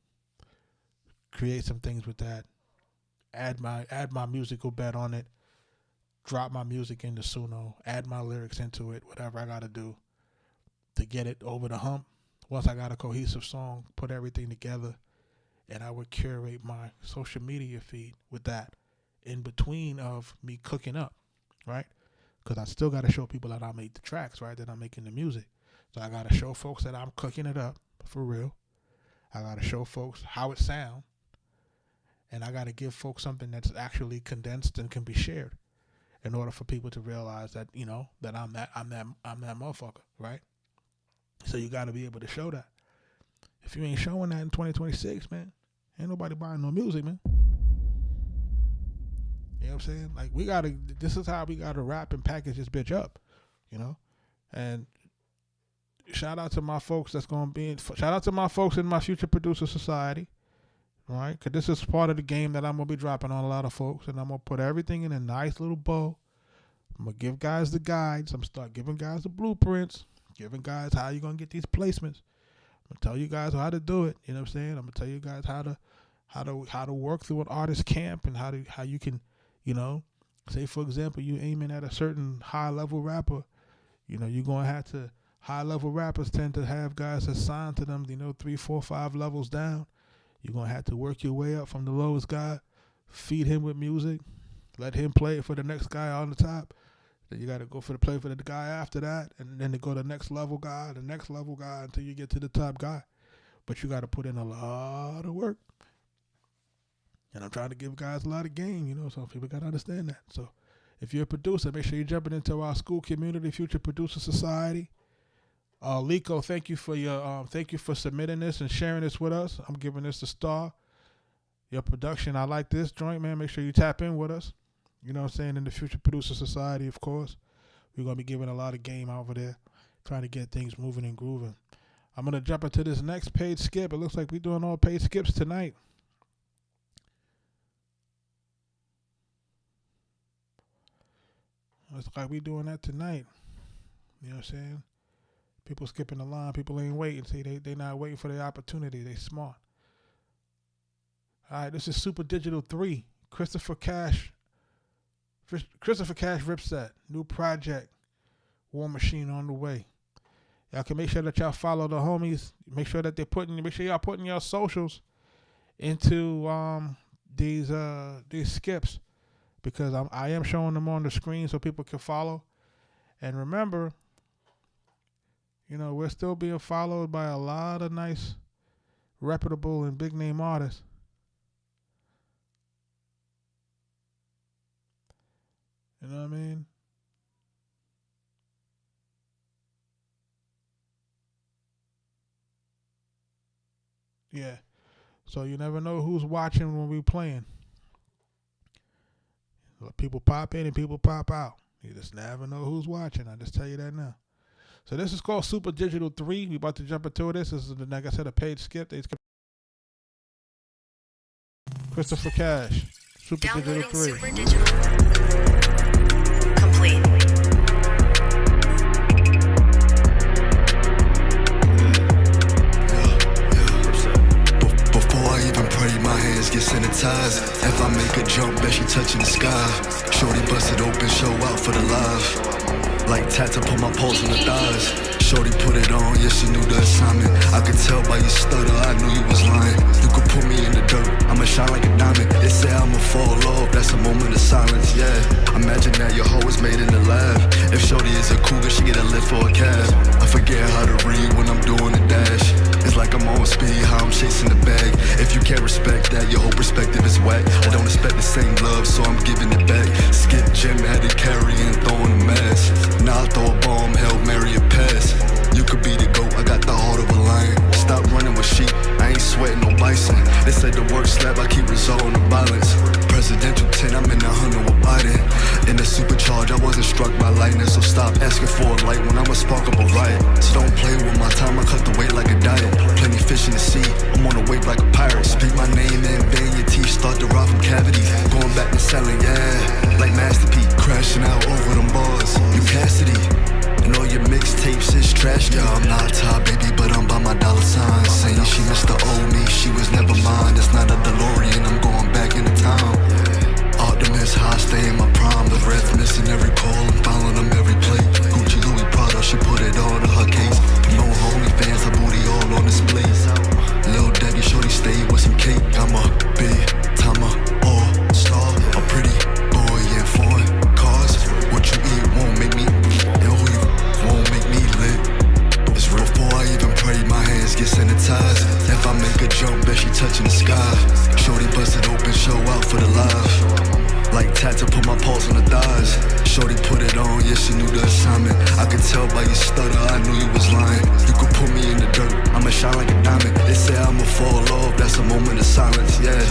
create some things with that. Add my musical bed on it. Drop my music into Suno. Add my lyrics into it. Whatever I got to do to get it over the hump. Once I got a cohesive song, put everything together, and I would curate my social media feed with that in between of me cooking up, right? Because I still got to show people that I made the tracks, right? That I'm making the music. So I got to show folks that I'm cooking it up for real. I got to show folks how it sounds. And I got to give folks something that's actually condensed and can be shared in order for people to realize that, that I'm that motherfucker, right? So you got to be able to show that. If you ain't showing that in 2026, man, ain't nobody buying no music, man. You know what I'm saying? Like, this is how we got to rap and package this bitch up, And shout out to my folks shout out to my folks in my Future Producer Society, right? Because this is part of the game that I'm going to be dropping on a lot of folks. And I'm going to put everything in a nice little bow I'm going to give guys the guides. I'm going to start giving guys the blueprints, giving guys how you're going to get these placements. I'm going to tell you guys how to do it. You know what I'm saying? I'm going to tell you guys how to work through an artist camp and how you can, you know, say, for example, you aiming at a certain high-level rapper. You know, you're going to have to, high-level rappers tend to have guys assigned to them, you know, 3, 4, 5 levels down. You're going to have to work your way up from the lowest guy, feed him with music, let him play it for the next guy on the top. Then you got to go for the guy after that, and then to go to the next level guy until you get to the top guy. But you got to put in a lot of work. And I'm trying to give guys a lot of game, you know, so people got to understand that. So if you're a producer, make sure you're jumping into our school community, Future Producer Society. Lico, thank you for submitting this and sharing this with us. I'm giving this a star. Your production, I like this joint, man. Make sure you tap in with us. You know what I'm saying? In the Future Producer Society, of course. We're going to be giving a lot of game over there, trying to get things moving and grooving. I'm going to jump into this next page skip. It looks like we're doing all page skips tonight. Looks like we're doing that tonight. You know what I'm saying? People skipping the line. People ain't waiting. See, they not waiting for their opportunity. They smart. All right, this is Super Digital 3. Christopher Cash Ripset. New project. War Machine on the way. Y'all can make sure that y'all follow the homies. Make sure y'all putting your socials into these skips, because I am showing them on the screen so people can follow. And remember, you know, we're still being followed by a lot of nice, reputable, and big name artists. You know what I mean? Yeah. So you never know who's watching when we playing. People pop in and people pop out. You just never know who's watching. I just tell you that now. So this is called Super Digital 3. We about to jump into this. This is, like I said, a page skip. They skip. Christopher Cash. Super Digital 3. Super Digital. Complete. Before I even pray, my hands get sanitized. If I make a jump, bet she touching the sky. Shorty busted open, show out for the live. Like Tata, put my pulse on the thighs. Shorty put it on, yeah, she knew the assignment. I could tell by your stutter, I knew you was lying. You could put me in the dirt, I'ma shine like a diamond. They say I'ma fall off, that's a moment of silence, yeah. Imagine that your hoe is made in the lab. If Shorty is a cougar, she get a lift for a cab. I forget how to read when I'm doing the dash. It's like I'm on speed, how I'm chasing the bag. If you can't respect that, your whole perspective is whack. I don't expect the same love, so I'm giving it back. Skip gym, had to carry and throwing a mask. Now I throw a bomb, Hail Mary a pass. You could be the GOAT, I got the heart of a lion. Stop running with sheep, I ain't sweating no bison. They say the word slap, I keep resolving the violence. Presidential 10, I'm in the Hunter with Biden. In the supercharge, I wasn't struck by lightning. So stop asking for a light when I'ma spark up a riot. So don't play with my time, I cut the weight like a diet. Plenty fish in the sea, I'm on the wave like a pirate. Speak my name in vain, your teeth start to rot from cavities. Going back to selling, yeah, like Masterpiece. Crashing out over them bars, you Cassidy. And all your mixtapes is trash. Yeah, I'm not top, baby, but I'm by my dollar sign. Saying she missed the old me, she was never mine. It's not a DeLorean, I'm going back into town. Optimus high, stay in my prime. The ref missing every call, I'm following them every play. Gucci, Louis, Prada, she put it all in her case. No OnlyFans, her booty all on display. Lil Daddy, shorty stay with some cake. I'm a big timer, all star, a pretty boy in foreign cars. What you eat won't make me, and who you won't make me lit. It's real. Before I even pray, my hands get sanitized. If I make a jump, bet she touching the sky. Shorty busted open, show out for the live. Like Tata, put my pulse on the thighs. Shorty put it on, yeah, she knew the assignment. I could tell by your stutter, I knew you was lying. You could put me in the dirt, I'ma shine like a diamond. They say I'ma fall off, that's a moment of silence, yeah.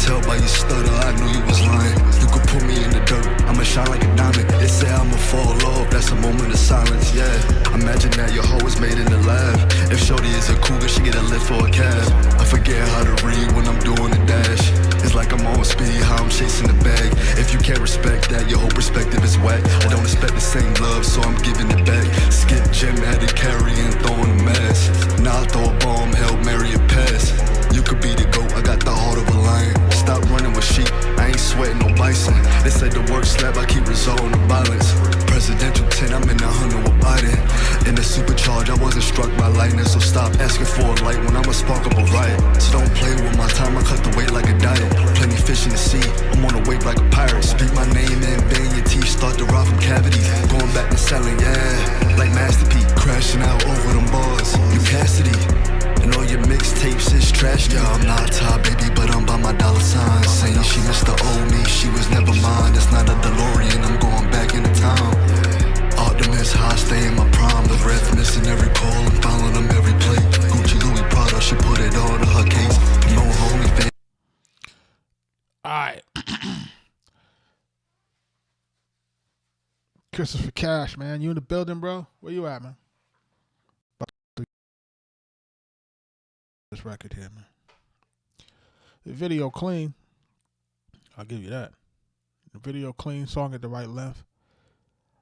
Tell by you stutter, I knew you was lying. You could put me in the dirt, I'ma shine like a diamond. They say I'ma fall off, that's a moment of silence, yeah. Imagine that your hoe is made in the lab. If shorty is a cougar, she get a lift for a cab. I forget how to read when I'm doing the dash. It's like I'm on speed, how I'm chasing the bag. If you can't respect that, your whole perspective is whack. I don't expect the same love, so I'm giving it back. Skip gym, had to carry and throwing a mask. Now I throw a bomb, Hail Mary a pass. You could be the goat, I got the heart of a lion. Stop running with sheep, I ain't sweating no bison. They said the work slap, I keep resolving the violence. Presidential 10, I'm in the 100 with Biden. In the supercharge, I wasn't struck by lightning. So stop asking for a light when I'm a spark up a riot. So don't play with my time, I cut the weight like a diet. Plenty fish in the sea, I'm on a wave like a pirate. Speak my name in vain, your teeth start to rot from cavities. Going back to selling, yeah, like Master P. Crashing out over them bars, you Cassidy. And all your mixtapes is trash, yeah, I'm not top, baby, but I'm by my dollar sign. Saying she missed the old me, she was never mine. It's not a DeLorean, I'm going back into time. Optimus, high, stay in my prime. The ref missing every call, I'm following them every play. Gucci, Louis, Prada, she put it on her case. Promote homie fan. Alright. Christopher Cash, man. You in the building, bro? Where you at, man? This record here, man. The video clean. I'll give you that. The video clean, song at the right length.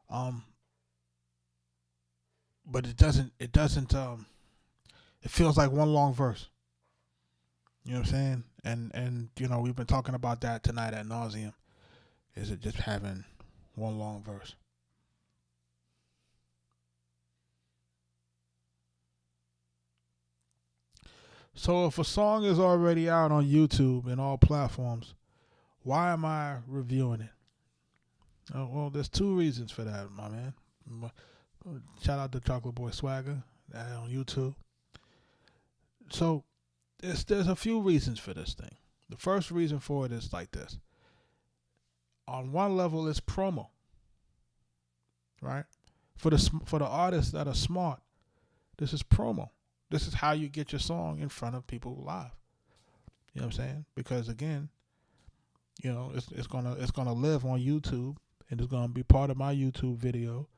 But it doesn't it feels like one long verse. You know what I'm saying? And you know, we've been talking about that tonight ad nauseum. Is it just having one long verse? So if a song is already out on YouTube and all platforms, why am I reviewing it? Oh, well, there's two reasons for that, my man. Shout out to Chocolate Boy Swagger on YouTube. So there's a few reasons for this thing. The first reason for it is like this. On one level, it's promo, right? For the artists that are smart, this is promo. This is how you get your song in front of people live. You know what I'm saying? Because again, you know, it's gonna live on YouTube and it's gonna be part of my YouTube video.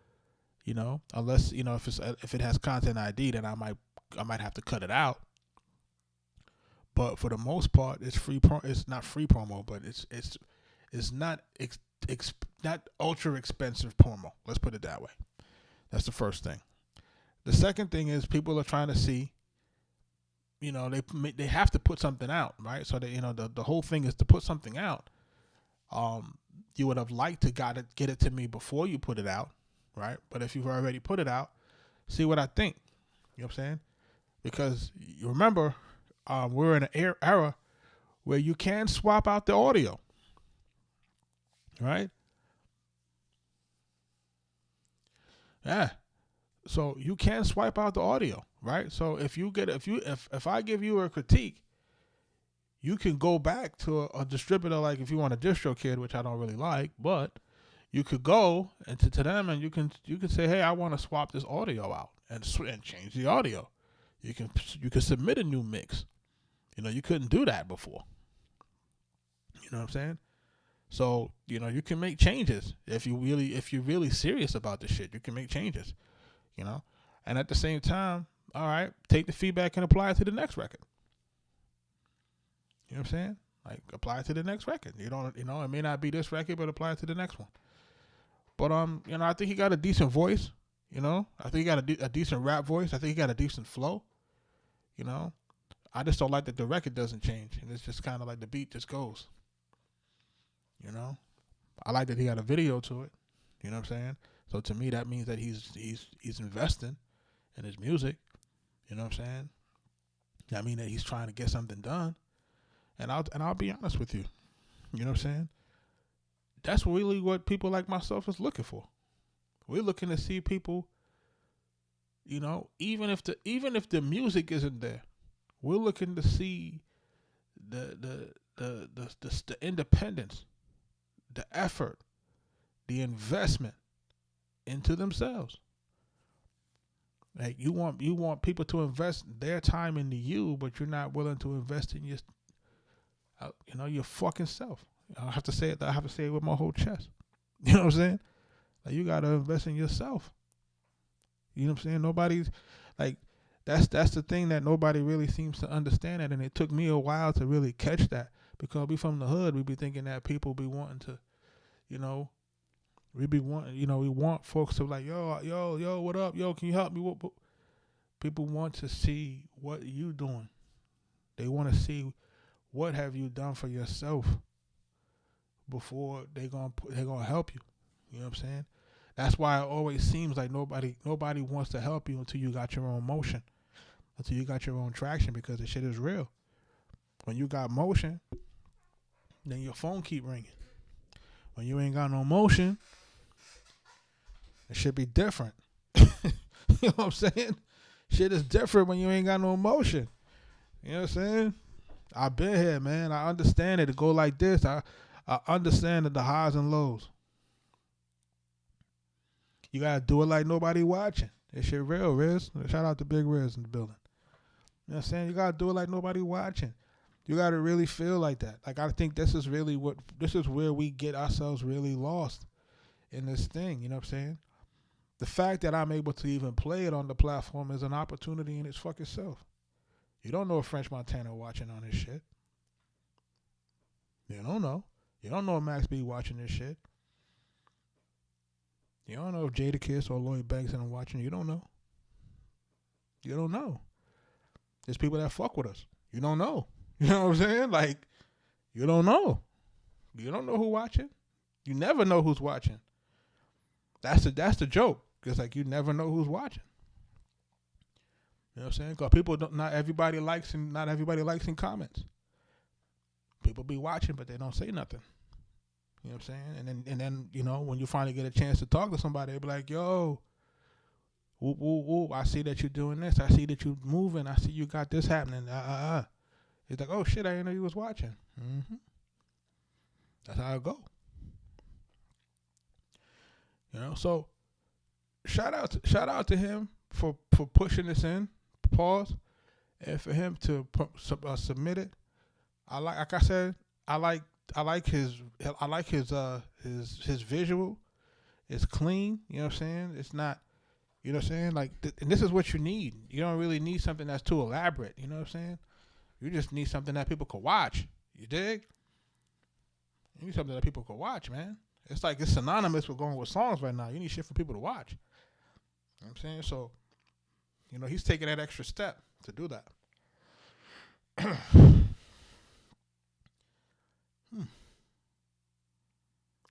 You know, unless, you know, if it has content ID, then I might have to cut it out. But for the most part, it's free. It's not free promo, but it's not not ultra expensive promo. Let's put it that way. That's the first thing. The second thing is people are trying to see, you know, they have to put something out, right? So that, you know, the whole thing is to put something out. You would have liked to get it to me before you put it out, right? But if you've already put it out, see what I think. You know what I'm saying? Because you remember, we're in an era where you can swap out the audio, right? Yeah. So you can swipe out the audio, right? So if I give you a critique, you can go back to a distributor, like if you want a DistroKid, which I don't really like, but you could go to them and you can say, hey, I want to swap this audio out and change the audio. You can submit a new mix. You know, you couldn't do that before. You know what I'm saying? So, you know, you can make changes if you're really serious about this shit. You can make changes. You know, and at the same time, all right, take the feedback and apply it to the next record. You know what I'm saying? Like, apply it to the next record. You know, it may not be this record, but apply it to the next one. But you know, I think he got a decent voice. You know, I think he got a decent rap voice. I think he got a decent flow. You know, I just don't like that the record doesn't change, and it's just kind of like the beat just goes. You know, I like that he got a video to it. You know what I'm saying? So to me, that means that he's investing in his music. You know what I'm saying? That means that he's trying to get something done. And I'll be honest with you. You know what I'm saying? That's really what people like myself is looking for. We're looking to see people, you know, even if the music isn't there, we're looking to see the independence, the effort, the investment into themselves. Like you want people to invest their time into you, but you're not willing to invest in your fucking self. I have to say it. I have to say it with my whole chest. You know what I'm saying? Like, you gotta invest in yourself. You know what I'm saying? Nobody's like, that's the thing that nobody really seems to understand it, and it took me a while to really catch that, because we from the hood, we be thinking that people be wanting to, we want folks to like, yo, what up? Yo, can you help me? People want to see what you doing. They want to see what have you done for yourself before they gonna help you. You know what I'm saying? That's why it always seems like nobody wants to help you until you got your own motion, until you got your own traction, because the shit is real. When you got motion, then your phone keep ringing. When you ain't got no motion, it should be different. You know what I'm saying? Shit is different when you ain't got no motion. You know what I'm saying? I've been here, man. I understand it. It go like this. I understand the highs and lows. You gotta do it like nobody watching. This shit real, Riz. Shout out to Big Riz in the building. You know what I'm saying? You gotta do it like nobody watching. You gotta really feel like that. Like, I think this is where we get ourselves really lost in this thing. You know what I'm saying? The fact that I'm able to even play it on the platform is an opportunity in its fucking self. You don't know if French Montana watching on this shit. You don't know. You don't know if Max B watching this shit. You don't know if Jadakiss or Lloyd Banks are watching. You don't know. You don't know. There's people that fuck with us. You don't know. You know what I'm saying? Like, you don't know. You don't know who watching. You never know who's watching. That's the joke. It's like, you never know who's watching. You know what I'm saying? Because not everybody likes in comments. People be watching, but they don't say nothing. You know what I'm saying? And then when you finally get a chance to talk to somebody, they be like, yo, whoop, whoop, whoop, I see that you're doing this. I see that you're moving. I see you got this happening. It's like, oh shit, I didn't know you was watching. Mm-hmm. That's how it go. So shout out to him for pushing this in, pause, and for him to submit it. Like I said, I like his visual. It's clean. You know what I'm saying? It's not, you know what I'm saying? Like, and this is what you need. You don't really need something that's too elaborate. You know what I'm saying? You just need something that people could watch. You dig? You need something that people could watch, man. It's like it's synonymous with going with songs right now. You need shit for people to watch. You know what I'm saying? So, he's taking that extra step to do that.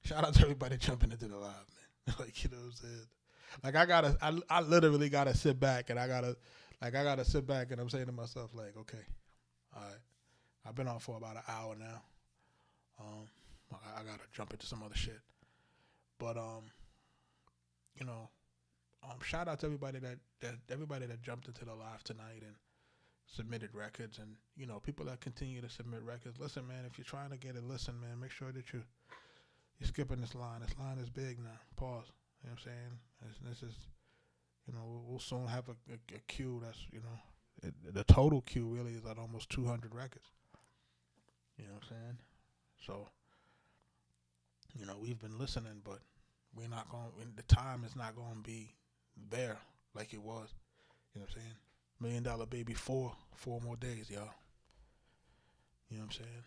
Shout out to everybody jumping into the live, man. Like, you know what I'm saying? Like, I literally gotta sit back and I gotta sit back and I'm saying to myself, like, okay, all right, I've been on for about an hour now. I gotta jump into some other shit. But shout out to everybody that jumped into the live tonight and submitted records, and people that continue to submit records. Listen, man, if you're trying to get it, listen, man, make sure that you're skipping this line. This line is big now. Pause. You know what I'm saying? This is, we'll soon have a queue that's, the total queue really is at almost 200 records. You know what I'm saying? So, we've been listening, but we're not going, the time is not going to be there like it was. You know what I'm saying? $1 Million Baby 4 more days, y'all. You know what I'm saying?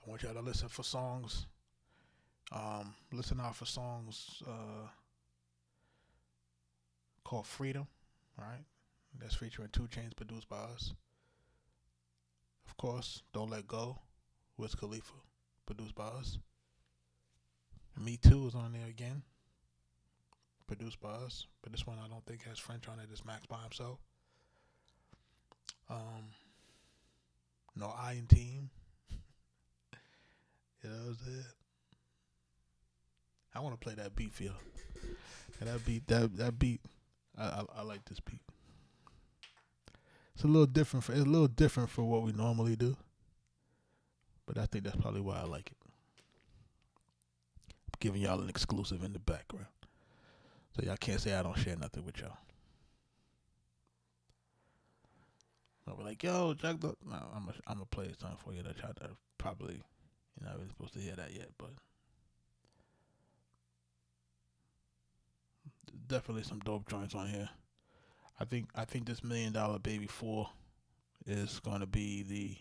I want y'all to listen for songs. Listen out for songs called Freedom, right? That's featuring 2 Chainz, produced by us. Of course, Don't Let Go with Khalifa, produced by us. Me Too is on there again, produced by us. But this one I don't think has French on it. It's Max by himself. No I in Team. You know what I'm saying? I want to play that beat for y'all. And that beat, I like this beat. It's a little different for what we normally do. But I think that's probably why I like it. I'm giving y'all an exclusive in the background. So y'all can't say I don't share nothing with y'all. I'll be like, yo, Jack. No, I'm gonna play something for you that y'all probably you're not really supposed to hear that yet, but definitely some dope joints on here. I think this $1 Million Baby 4 is going to be the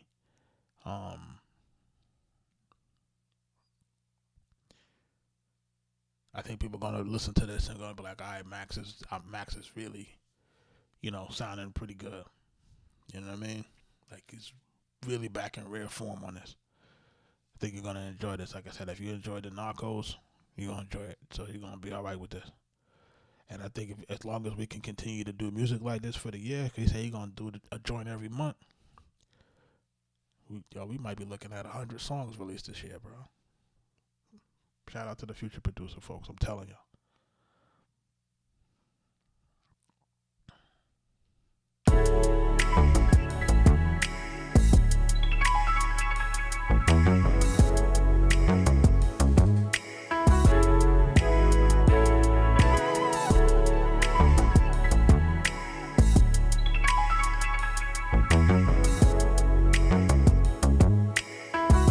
I think people are going to listen to this and going to be like, all right, Max is really, sounding pretty good. You know what I mean? Like, he's really back in rare form on this. I think you're going to enjoy this. Like I said, if you enjoyed the Narcos, you're going to enjoy it. So you're going to be all right with this. And I think as long as we can continue to do music like this for the year, because he said he's going to do a joint every month, we might be looking at 100 songs released this year, bro. Shout out to the future producer, folks. I'm telling y'all.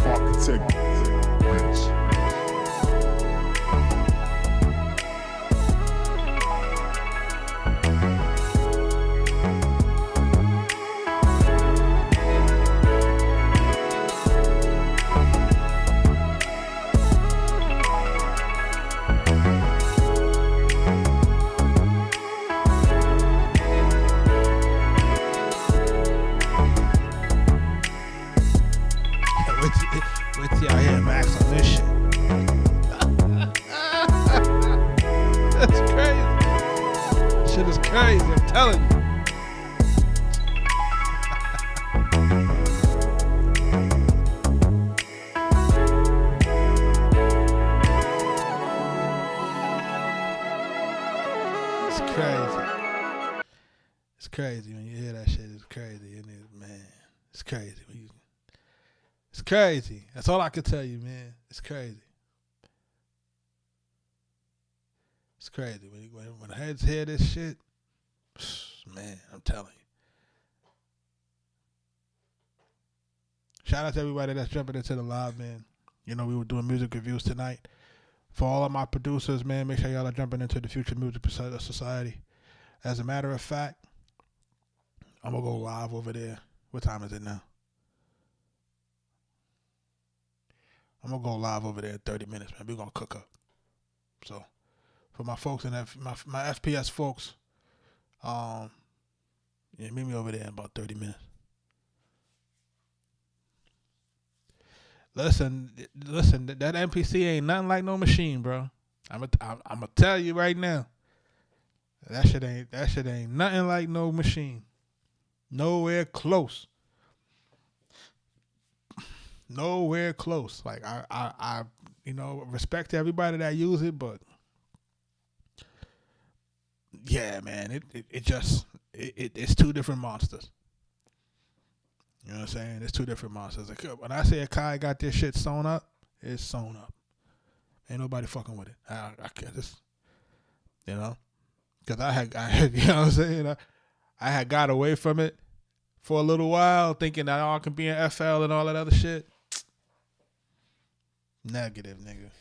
Arkatech Beatz. Wait till y'all hear Max on this shit. That's crazy. Shit is crazy, I'm telling you. It's crazy. It's crazy when you hear that shit. It's crazy, isn't it, man? It's crazy. It's crazy. That's all I can tell you, man. It's crazy. It's crazy. When heads hear this shit, man, I'm telling you. Shout out to everybody that's jumping into the live, man. We were doing music reviews tonight. For all of my producers, man, make sure y'all are jumping into the Future Music Society. As a matter of fact, I'm going to go live over there. What time is it now? I'm going to go live over there in 30 minutes, man. We're going to cook up. So, for my folks and my FPS folks, meet me over there in about 30 minutes. Listen, that MPC ain't nothing like no machine, bro. I'm gonna tell you right now. That shit ain't nothing like no machine. Nowhere close. Nowhere close. Like I respect to everybody that use it, but yeah, man, it's two different monsters. You know what I'm saying? It's two different monsters. Like, when I say Akai got this shit sewn up, it's sewn up. Ain't nobody fucking with it. I can't just, because I had, you know what I'm saying? I had got away from it for a little while, thinking that all can be in FL and all that other shit. Negative, nigga.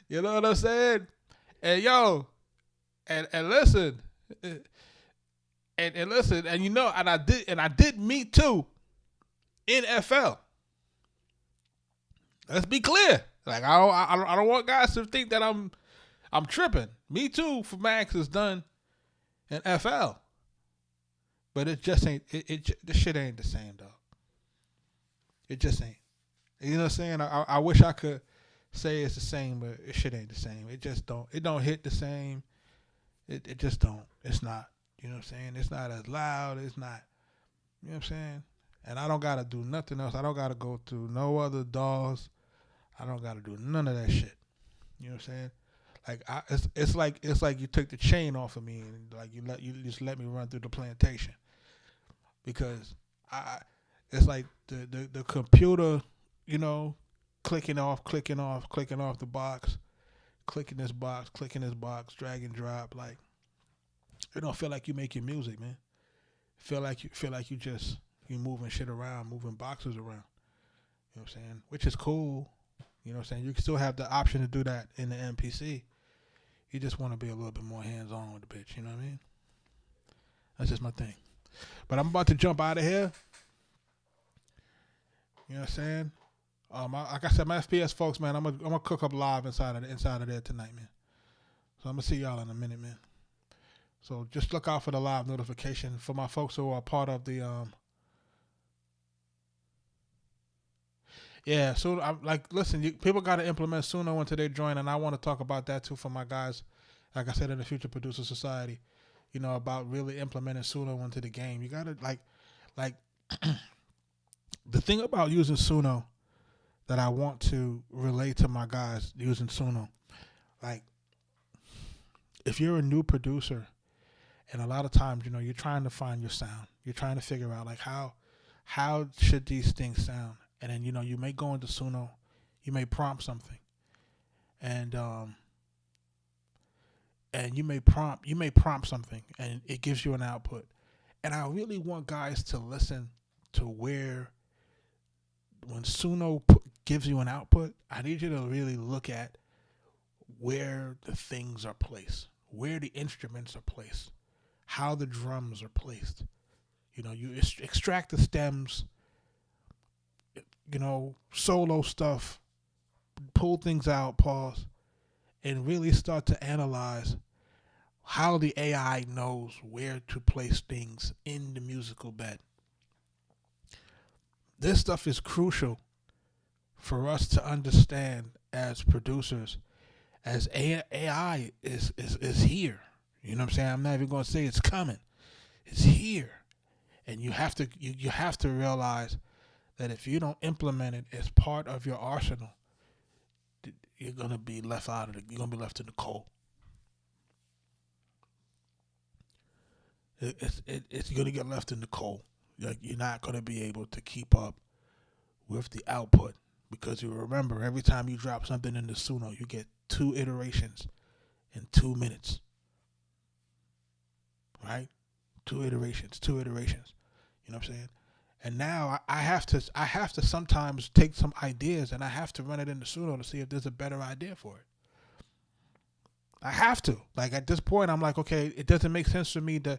You know what I'm saying? And yo, and listen, and listen, and I did meet too in FL. Let's be clear. Like I don't want guys to think that I'm tripping. Me Too for Max is done in FL, but it just ain't. This shit ain't the same, though. It just ain't. You know what I'm saying? I wish I could say it's the same, but it shit ain't the same. It just don't. It don't hit the same. It just don't. It's not. You know what I'm saying? It's not as loud. It's not. You know what I'm saying? And I don't gotta do nothing else. I don't gotta go through no other DAWs. I don't gotta do none of that shit. You know what I'm saying? Like it's like you took the chain off of me and like you just let me run through the plantation, because it's like the computer, clicking off the box, clicking this box, drag and drop. Like, it don't feel like you making music, man. Feel like you just moving shit around, moving boxes around. You know what I'm saying? Which is cool. You know what I'm saying? You can still have the option to do that in the MPC. You just want to be a little bit more hands-on with the bitch. You know what I mean? That's just my thing. But I'm about to jump out of here. You know what I'm saying? Like I said, my FPS folks, man, I'm gonna cook up live inside of there tonight, man. So I'm gonna see y'all in a minute, man. So just look out for the live notification for my folks who are part of the Yeah, so I'm like, listen, people got to implement Suno into their joint, and I want to talk about that too for my guys. Like I said, in the Future Producer Society, you know, about really implementing Suno into the game. You got to like the thing about using Suno that I want to relate to my guys using Suno, like if you're a new producer, and a lot of times, you know, you're trying to find your sound, you're trying to figure out like how should these things sound. And then, you know, you may go into Suno, you may prompt something, and you may prompt something, and it gives you an output. And I really want guys to listen to where, when Suno gives you an output, I need you to really look at where the things are placed, where the instruments are placed, how the drums are placed. You know, you extract the stems, you know, solo stuff, pull things out, pause, and really start to analyze how the AI knows where to place things in the musical bed. This stuff is crucial for us to understand as producers, as AI is here. You know what I'm saying? I'm not even going to say it's coming. It's here. And you have to realize that if you don't implement it as part of your arsenal, you're gonna be left you're gonna be left in the cold. It's gonna get left in the cold. You're not gonna be able to keep up with the output, because you remember, every time you drop something in the Suno, you get 2 iterations in 2 minutes. Right? 2 iterations. You know what I'm saying? And now I have to sometimes take some ideas and I have to run it into Suno to see if there's a better idea for it. I have to. Like, at this point, I'm like, okay, it doesn't make sense for me to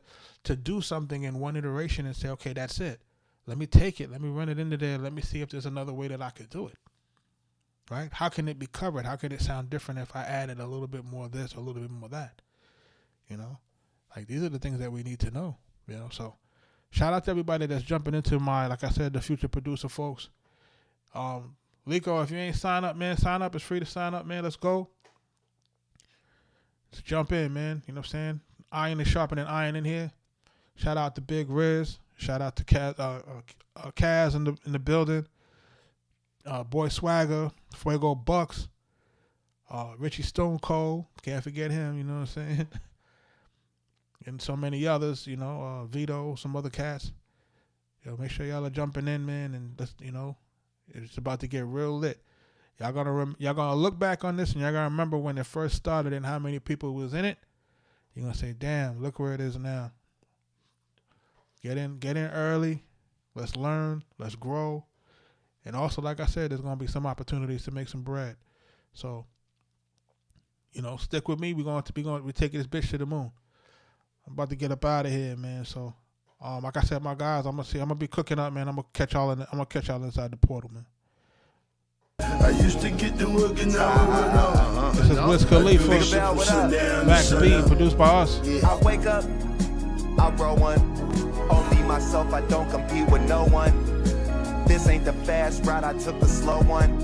do something in 1 iteration and say, okay, that's it. Let me take it. Let me run it into there. Let me see if there's another way that I could do it. Right? How can it be covered? How can it sound different if I added a little bit more of this or a little bit more of that? You know? Like, these are the things that we need to know. You know, so shout out to everybody that's jumping into my, like I said, the Future Producer folks. Lico, if you ain't signed up, man, sign up. It's free to sign up, man. Let's go. Let's jump in, man. You know what I'm saying? Iron is sharpening iron in here. Shout out to Big Riz. Shout out to Kaz in the building. Boy Swagger, Fuego Bucks. Richie Stone Cold. Can't forget him, you know what I'm saying? And so many others, you know, Vito, some other cats. Yo, make sure y'all are jumping in, man, and let's, you know, it's about to get real lit. Y'all gonna look back on this and y'all gonna remember when it first started and how many people was in it. You're gonna say, damn, look where it is now. Get in early. Let's learn. Let's grow. And also, like I said, there's gonna be some opportunities to make some bread. So, you know, stick with me. We're taking this bitch to the moon. I'm about to get up out of here, man. So, like I said, my guys, I'm gonna be cooking up, man. I'm gonna catch y'all inside the portal, man. I used to get the work and now This is Wiz Khalifa, Max B, produced by us. I wake up, I roll one. Only myself, I don't compete with no one. This ain't the fast ride, I took the slow one.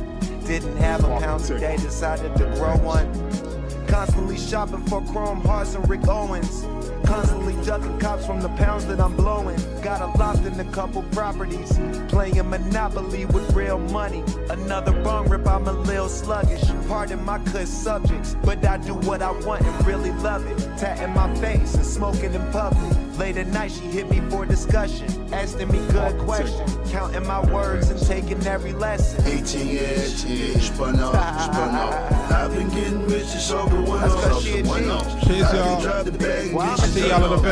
Didn't have a pound today, decided to grow one. Constantly shopping for Chrome Hearts and Rick Owens. Constantly ducking cops from the pounds that I'm blowing. Got a loft in a couple properties. Playing Monopoly with real money. Another bong rip, I'm a little sluggish. Pardon my cuss subjects, but I do what I want and really love it. Tatting my face and smoking in public. Late at night, she hit me for discussion. Asking me good questions. Counting my words and taking every lesson. 18 years, spun out. I been getting rich, it's over one Peace, y'all. See y'all in a bit.